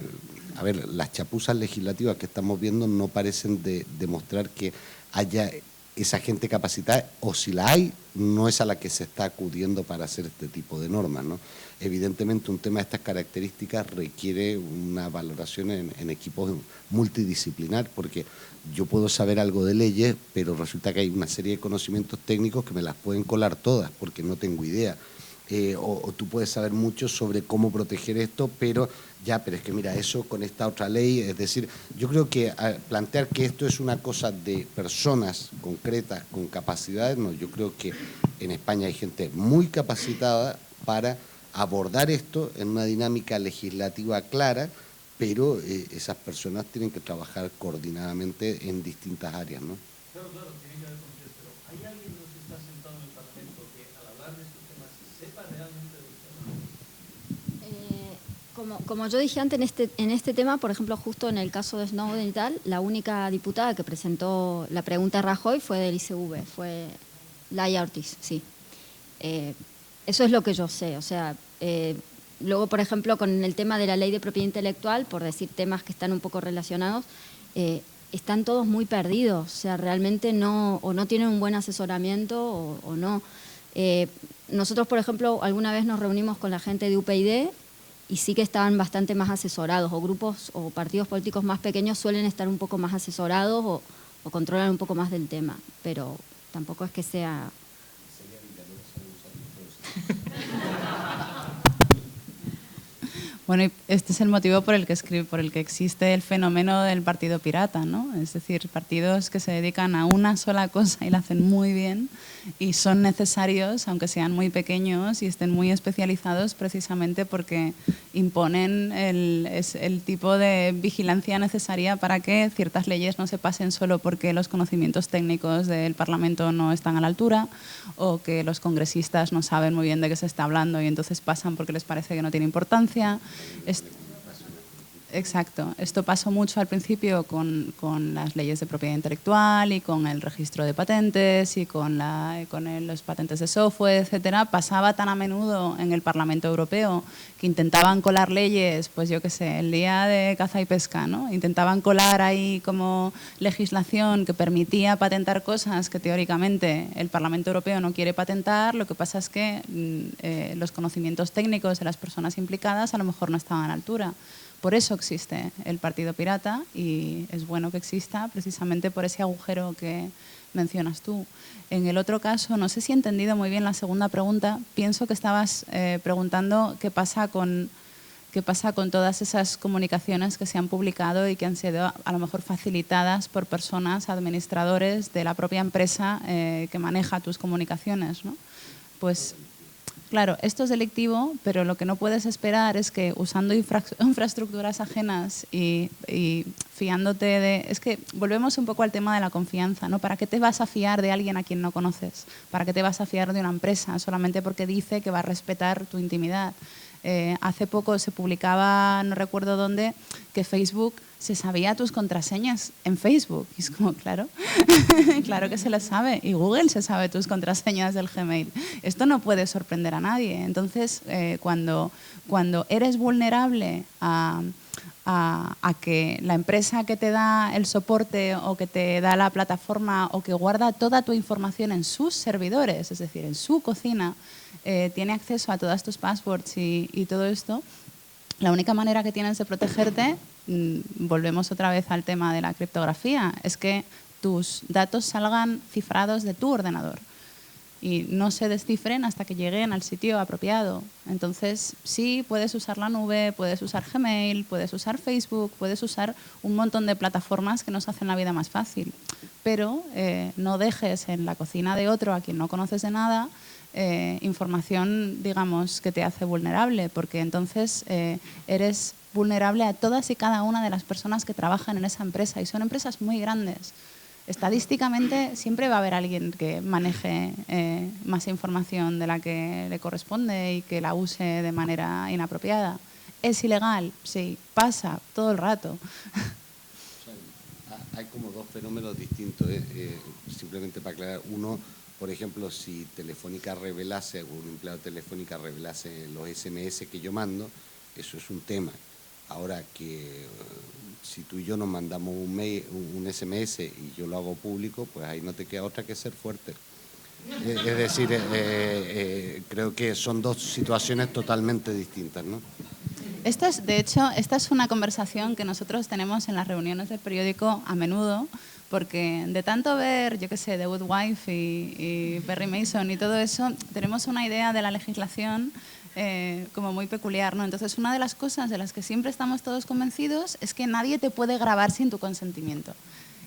a ver, las chapuzas legislativas que estamos viendo no parecen demostrar que haya esa gente capacitada, o si la hay, no es a la que se está acudiendo para hacer este tipo de normas, ¿no? Evidentemente, un tema de estas características requiere una valoración en equipos multidisciplinar, porque yo puedo saber algo de leyes, pero resulta que hay una serie de conocimientos técnicos que me las pueden colar todas, porque no tengo idea. O tú puedes saber mucho sobre cómo proteger esto, pero es que mira, eso con esta otra ley, es decir, yo creo que plantear que esto es una cosa de personas concretas con capacidades, no, yo creo que en España hay gente muy capacitada para abordar esto en una dinámica legislativa clara, pero esas personas tienen que trabajar coordinadamente en distintas áreas, ¿no? Claro, tiene que haber consenso, pero ¿hay alguien que está sentado en el Parlamento que al hablar de estos temas sepa realmente de los temas? Como yo dije antes, en este tema, por ejemplo, justo en el caso de Snowden y tal, la única diputada que presentó la pregunta a Rajoy fue del ICV, fue Laia Ortiz, sí. Eso es lo que yo sé, o sea, luego, por ejemplo, con el tema de la ley de propiedad intelectual, por decir temas que están un poco relacionados, están todos muy perdidos, o sea, realmente no tienen un buen asesoramiento o no. Nosotros, por ejemplo, alguna vez nos reunimos con la gente de UPyD y sí que estaban bastante más asesorados, o grupos o partidos políticos más pequeños suelen estar un poco más asesorados o controlan un poco más del tema, pero tampoco es que sea... Bueno, y este es el motivo por el que existe el fenómeno del partido pirata, ¿no? Es decir, partidos que se dedican a una sola cosa y la hacen muy bien y son necesarios, aunque sean muy pequeños y estén muy especializados, precisamente porque imponen el tipo de vigilancia necesaria para que ciertas leyes no se pasen solo porque los conocimientos técnicos del Parlamento no están a la altura o que los congresistas no saben muy bien de qué se está hablando y entonces pasan porque les parece que no tiene importancia. Exacto. Esto pasó mucho al principio con las leyes de propiedad intelectual y con el registro de patentes y con los patentes de software, etcétera. Pasaba tan a menudo en el Parlamento Europeo que intentaban colar leyes, pues yo qué sé, el día de caza y pesca, ¿no? Intentaban colar ahí como legislación que permitía patentar cosas que teóricamente el Parlamento Europeo no quiere patentar. Lo que pasa es que los conocimientos técnicos de las personas implicadas a lo mejor no estaban a la altura. Por eso existe el Partido Pirata y es bueno que exista precisamente por ese agujero que mencionas tú. En el otro caso, no sé si he entendido muy bien la segunda pregunta, pienso que estabas preguntando qué pasa con todas esas comunicaciones que se han publicado y que han sido a lo mejor facilitadas por personas, administradores de la propia empresa que maneja tus comunicaciones, ¿no? Pues claro, esto es delictivo, pero lo que no puedes esperar es que usando infraestructuras ajenas y fiándote de... Es que volvemos un poco al tema de la confianza, ¿no? ¿Para qué te vas a fiar de alguien a quien no conoces? ¿Para qué te vas a fiar de una empresa solamente porque dice que va a respetar tu intimidad? Hace poco se publicaba, no recuerdo dónde, que Facebook se sabía tus contraseñas en Facebook. Y es como, claro, claro que se las sabe. Y Google se sabe tus contraseñas del Gmail. Esto no puede sorprender a nadie. Entonces, cuando eres vulnerable a que la empresa que te da el soporte o que te da la plataforma o que guarda toda tu información en sus servidores, es decir, en su cocina, tiene acceso a todas tus passwords y todo esto, la única manera que tienes de protegerte, volvemos otra vez al tema de la criptografía, es que tus datos salgan cifrados de tu ordenador y no se descifren hasta que lleguen al sitio apropiado. Entonces, sí, puedes usar la nube, puedes usar Gmail, puedes usar Facebook, puedes usar un montón de plataformas que nos hacen la vida más fácil, pero no dejes en la cocina de otro a quien no conoces de nada información, digamos, que te hace vulnerable, porque entonces eres vulnerable a todas y cada una de las personas que trabajan en esa empresa y son empresas muy grandes. Estadísticamente siempre va a haber alguien que maneje más información de la que le corresponde y que la use de manera inapropiada. ¿Es ilegal? Sí, pasa todo el rato. Hay como dos fenómenos distintos, simplemente para aclarar. Uno, por ejemplo, si Telefónica revelase, o un empleado de Telefónica revelase los SMS que yo mando, eso es un tema. Ahora que si tú y yo nos mandamos un mail, un SMS y yo lo hago público, pues ahí no te queda otra que ser fuerte. Es decir, creo que son dos situaciones totalmente distintas, ¿no? De hecho, esta es una conversación que nosotros tenemos en las reuniones del periódico a menudo, porque de tanto ver, yo qué sé, The Good Wife y Perry Mason y todo eso, tenemos una idea de la legislación como muy peculiar, ¿no? Entonces, una de las cosas de las que siempre estamos todos convencidos es que nadie te puede grabar sin tu consentimiento.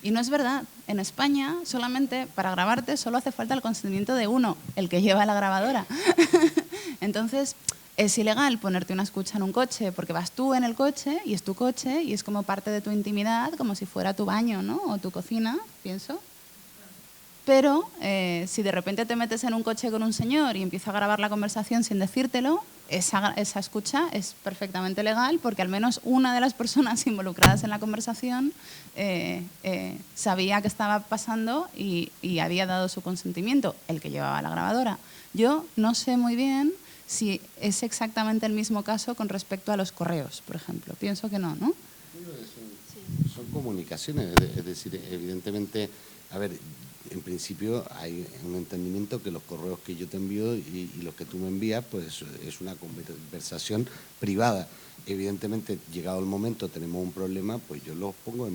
Y no es verdad. En España, solamente para grabarte, solo hace falta el consentimiento de uno, el que lleva la grabadora. Entonces, es ilegal ponerte una escucha en un coche porque vas tú en el coche y es tu coche y es como parte de tu intimidad, como si fuera tu baño, ¿no? O tu cocina, pienso. Pero si de repente te metes en un coche con un señor y empieza a grabar la conversación sin decírtelo, esa escucha es perfectamente legal porque al menos una de las personas involucradas en la conversación sabía qué estaba pasando y había dado su consentimiento, el que llevaba la grabadora. Yo no sé muy bien si es exactamente el mismo caso con respecto a los correos, por ejemplo. Pienso que no, ¿no? Son comunicaciones, es decir, evidentemente, a ver, en principio hay un entendimiento que los correos que yo te envío y los que tú me envías, pues es una conversación privada. Evidentemente, llegado el momento, tenemos un problema, pues yo los pongo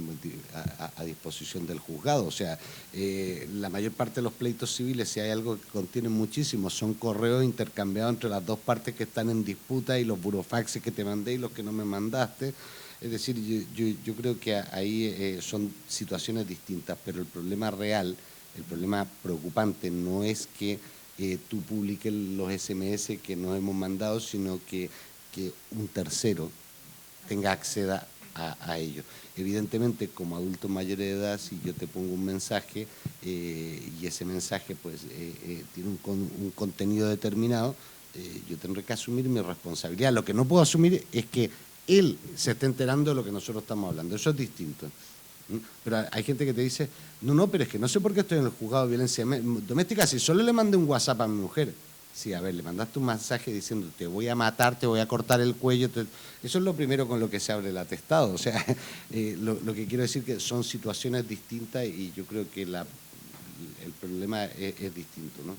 a disposición del juzgado. O sea, la mayor parte de los pleitos civiles, si hay algo que contienen muchísimo, son correos intercambiados entre las dos partes que están en disputa y los burofaxes que te mandé y los que no me mandaste. Es decir, yo creo que ahí son situaciones distintas, pero el problema real, el problema preocupante no es que tú publiques los SMS que nos hemos mandado, sino que un tercero tenga acceso a ello. Evidentemente, como adulto mayor de edad, si yo te pongo un mensaje y ese mensaje pues tiene un contenido determinado, yo tendré que asumir mi responsabilidad. Lo que no puedo asumir es que él se esté enterando de lo que nosotros estamos hablando. Eso es distinto. Pero hay gente que te dice, no, pero es que no sé por qué estoy en el juzgado de violencia doméstica si solo le mandé un WhatsApp a mi mujer. Sí, a ver, le mandaste un mensaje diciendo te voy a matar, te voy a cortar el cuello. Eso es lo primero con lo que se abre el atestado. O sea, lo que quiero decir que son situaciones distintas y yo creo que el problema es distinto, ¿no?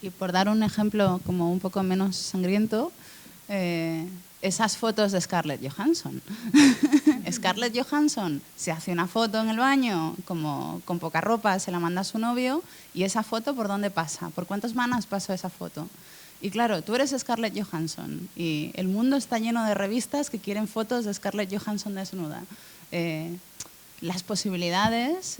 Y por dar un ejemplo como un poco menos sangriento, esas fotos de Scarlett Johansson. Scarlett Johansson se hace una foto en el baño como con poca ropa, se la manda a su novio y esa foto ¿por dónde pasa? ¿Por cuántas manos pasó esa foto? Y claro, tú eres Scarlett Johansson y el mundo está lleno de revistas que quieren fotos de Scarlett Johansson desnuda. Las posibilidades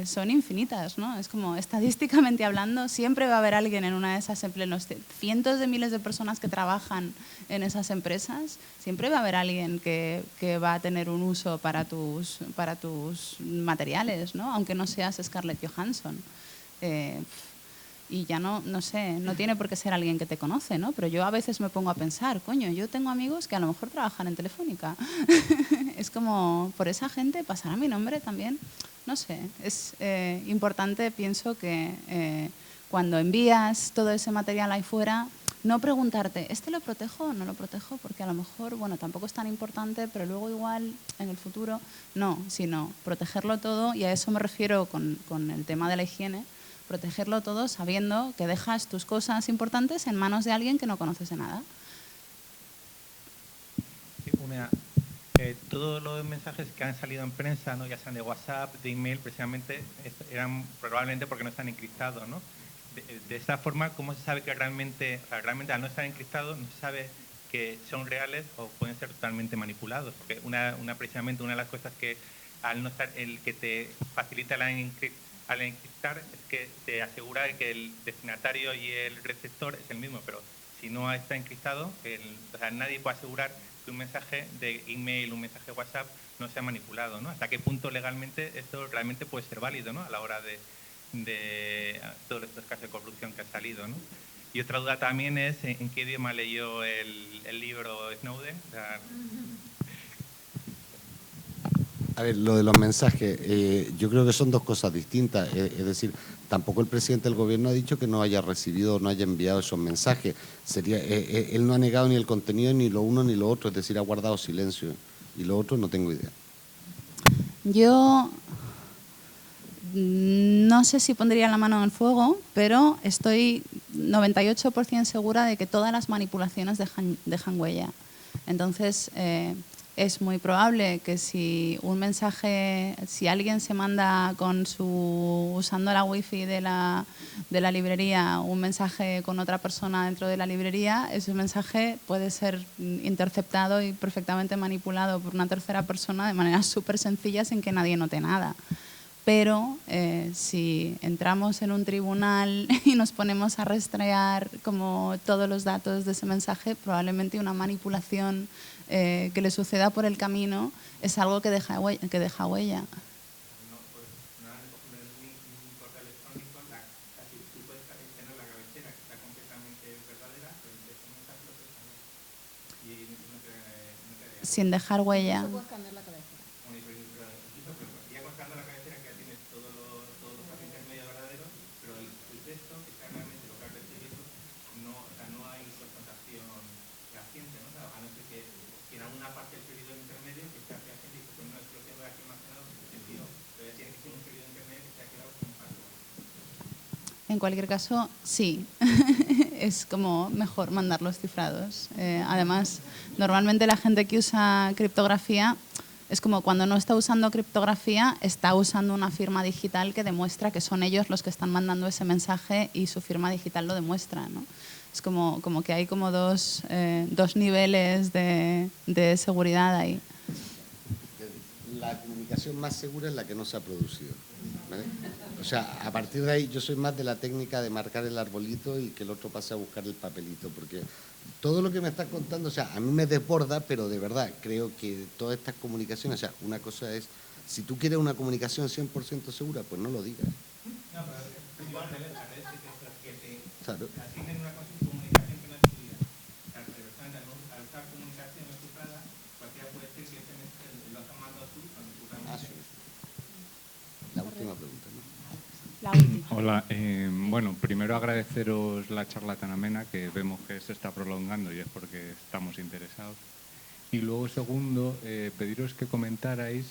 son infinitas, ¿no? Es como, estadísticamente hablando, siempre va a haber alguien en una de esas empresas, cientos de miles de personas que trabajan en esas empresas, siempre va a haber alguien que va a tener un uso para tus materiales, ¿no? Aunque no seas Scarlett Johansson. Y ya no sé, no tiene por qué ser alguien que te conoce, ¿no? Pero yo a veces me pongo a pensar, coño, yo tengo amigos que a lo mejor trabajan en Telefónica. Es como, por esa gente pasará mi nombre también. No sé, es importante, pienso que cuando envías todo ese material ahí fuera, no preguntarte, ¿este lo protejo o no lo protejo? Porque a lo mejor, bueno, tampoco es tan importante, pero luego igual en el futuro, no, sino protegerlo todo, y a eso me refiero con el tema de la higiene, protegerlo todo sabiendo que dejas tus cosas importantes en manos de alguien que no conoces de nada. Sí, todos los mensajes que han salido en prensa, ¿no? Ya sean de WhatsApp, de email, precisamente eran probablemente porque no están encriptados, ¿no? De esa forma, ¿cómo se sabe que realmente al no estar encriptados, no se sabe que son reales o pueden ser totalmente manipulados? Porque precisamente una de las cosas que al no estar, el que te facilita al encriptar es que te asegura que el destinatario y el receptor es el mismo, pero si no está encriptado, o sea, nadie puede asegurar que un mensaje de email, un mensaje de WhatsApp no sea manipulado, ¿no? ¿Hasta qué punto legalmente esto realmente puede ser válido, ¿no? A la hora de todos estos casos de corrupción que han salido, ¿no? Y otra duda también es en qué idioma leyó el libro Snowden. O sea, a ver, lo de los mensajes, yo creo que son dos cosas distintas. Es decir, tampoco el presidente del gobierno ha dicho que no haya recibido o no haya enviado esos mensajes. Él no ha negado ni el contenido, ni lo uno ni lo otro, es decir, ha guardado silencio. Y lo otro no tengo idea. Yo no sé si pondría la mano en el fuego, pero estoy 98% segura de que todas las manipulaciones dejan huella. Entonces, es muy probable que si alguien se manda usando la wifi de la librería, un mensaje con otra persona dentro de la librería, ese mensaje puede ser interceptado y perfectamente manipulado por una tercera persona de manera súper sencilla sin que nadie note nada. Pero si entramos en un tribunal y nos ponemos a rastrear como todos los datos de ese mensaje, probablemente una manipulación que le suceda por el camino es algo que deja huella. Sin dejar huella. En cualquier caso, sí. es como mejor mandarlos cifrados. Además, normalmente la gente que usa criptografía es como cuando no está usando criptografía, está usando una firma digital que demuestra que son ellos los que están mandando ese mensaje y su firma digital lo demuestra, ¿no? Es como que hay como dos niveles de seguridad ahí. La comunicación más segura es la que no se ha producido, ¿vale? O sea, a partir de ahí yo soy más de la técnica de marcar el arbolito y que el otro pase a buscar el papelito, porque todo lo que me estás contando, o sea, a mí me desborda, pero de verdad creo que todas estas comunicaciones, o sea, una cosa es, si tú quieres una comunicación 100% segura, pues no lo digas. No, pero igual me agradece que te Claro. asignen una comunicación que no es tuya. Al usar comunicación no cifrada, cualquiera puede decir que lo has mandado tú cuando tú realmente... La última pregunta, ¿no? La última. Hola, bueno, primero agradeceros la charla tan amena, que vemos que se está prolongando y es porque estamos interesados. Y luego, segundo, pediros que comentarais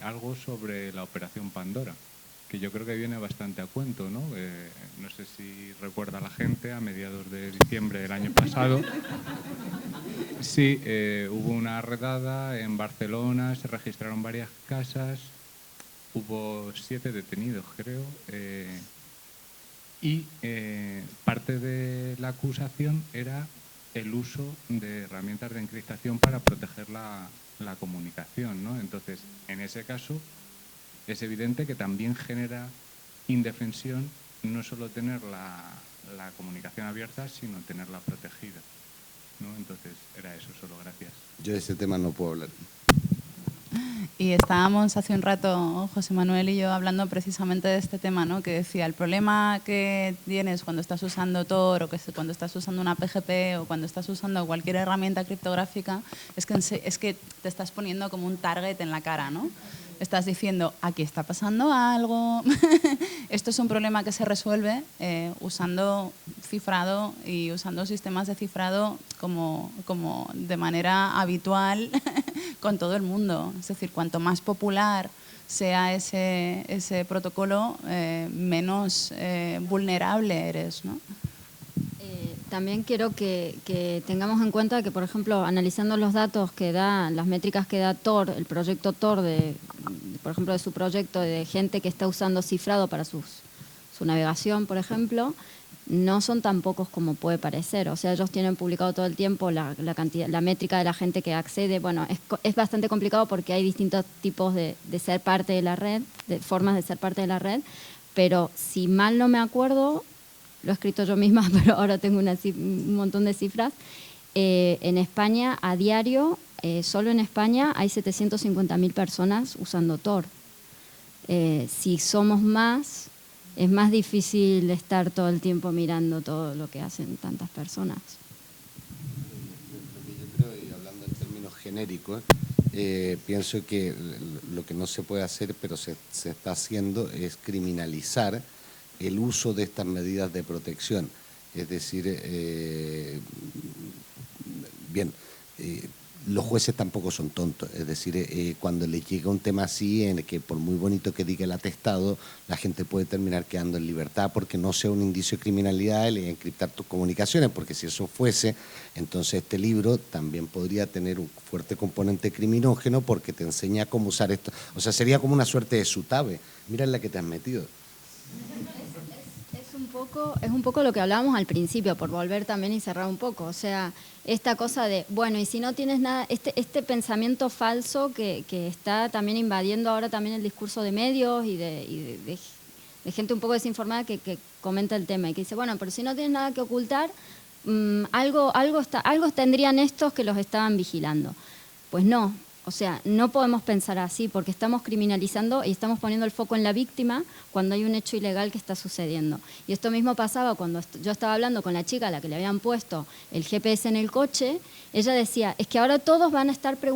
algo sobre la Operación Pandora, que yo creo que viene bastante a cuento, ¿no? No sé si recuerda la gente, a mediados de diciembre del año pasado, sí, hubo una redada en Barcelona, se registraron varias casas, hubo 7 detenidos, creo, y parte de la acusación era el uso de herramientas de encriptación para proteger la comunicación, ¿no? Entonces, en ese caso, es evidente que también genera indefensión no solo tener la comunicación abierta, sino tenerla protegida, ¿no? Entonces, era eso solo, gracias. Yo de ese tema no puedo hablar. Y estábamos hace un rato, José Manuel y yo, hablando precisamente de este tema, ¿no? Que decía, el problema que tienes cuando estás usando Tor o cuando estás usando una PGP o cuando estás usando cualquier herramienta criptográfica es que te estás poniendo como un target en la cara, ¿no? Estás diciendo, aquí está pasando algo. Esto es un problema que se resuelve usando cifrado y usando sistemas de cifrado como de manera habitual con todo el mundo. Es decir, cuanto más popular sea ese protocolo, menos vulnerable eres, ¿no? También quiero que tengamos en cuenta que, por ejemplo, analizando los datos que da, las métricas que da Tor, el proyecto Tor, por ejemplo, de su proyecto de gente que está usando cifrado para su navegación, por ejemplo, no son tan pocos como puede parecer. O sea, ellos tienen publicado todo el tiempo la métrica de la gente que accede. Bueno, es bastante complicado porque hay distintos tipos de ser parte de la red, de formas de ser parte de la red, pero si mal no me acuerdo, lo he escrito yo misma, pero ahora tengo un montón de cifras. En España, a diario, solo en España, hay 750.000 personas usando Tor. Si somos más, es más difícil estar todo el tiempo mirando todo lo que hacen tantas personas. Yo creo, y hablando en términos genéricos, pienso que lo que no se puede hacer, pero se está haciendo, es criminalizar el uso de estas medidas de protección. Es decir, los jueces tampoco son tontos. Es decir, cuando les llega un tema así, en el que por muy bonito que diga el atestado, la gente puede terminar quedando en libertad porque no sea un indicio de criminalidad el encriptar tus comunicaciones, porque si eso fuese, entonces este libro también podría tener un fuerte componente criminógeno porque te enseña cómo usar esto. O sea, sería como una suerte de sutabe. Mira en la que te has metido. Es un poco lo que hablábamos al principio, por volver también y cerrar un poco. O sea, esta cosa de, bueno, y si no tienes nada, este pensamiento falso que está también invadiendo ahora también el discurso de medios y de gente un poco desinformada que comenta el tema y que dice, bueno, pero si no tienes nada que ocultar, algo tendrían estos que los estaban vigilando. Pues no. O sea, no podemos pensar así porque estamos criminalizando y estamos poniendo el foco en la víctima cuando hay un hecho ilegal que está sucediendo. Y esto mismo pasaba cuando yo estaba hablando con la chica a la que le habían puesto el GPS en el coche. Ella decía, es que ahora todos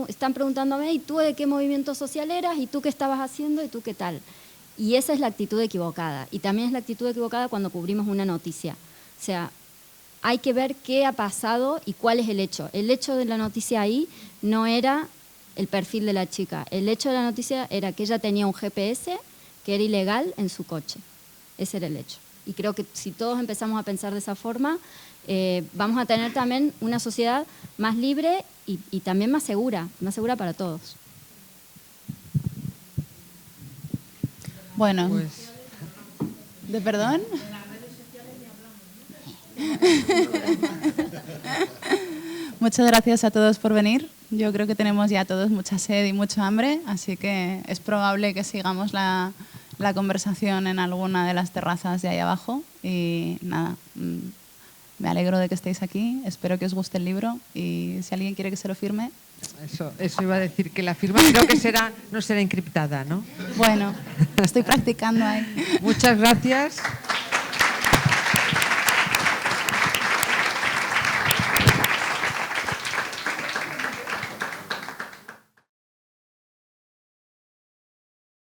están preguntándome, ¿y tú de qué movimiento social eras? ¿Y tú qué estabas haciendo? ¿Y tú qué tal? Y esa es la actitud equivocada. Y también es la actitud equivocada cuando cubrimos una noticia. O sea, hay que ver qué ha pasado y cuál es el hecho. El hecho de la noticia ahí no era el perfil de la chica. El hecho de la noticia era que ella tenía un GPS que era ilegal en su coche. Ese era el hecho. y creo que si todos empezamos a pensar de esa forma, vamos a tener también una sociedad más libre y también más segura para todos. Bueno, ¿de perdón? Muchas gracias a todos por venir. Yo creo que tenemos ya todos mucha sed y mucho hambre, así que es probable que sigamos la conversación en alguna de las terrazas de ahí abajo. Y nada, me alegro de que estéis aquí, espero que os guste el libro y si alguien quiere que se lo firme. Eso iba a decir, que la firma creo que no será encriptada, ¿no? Bueno, estoy practicando ahí. Muchas gracias.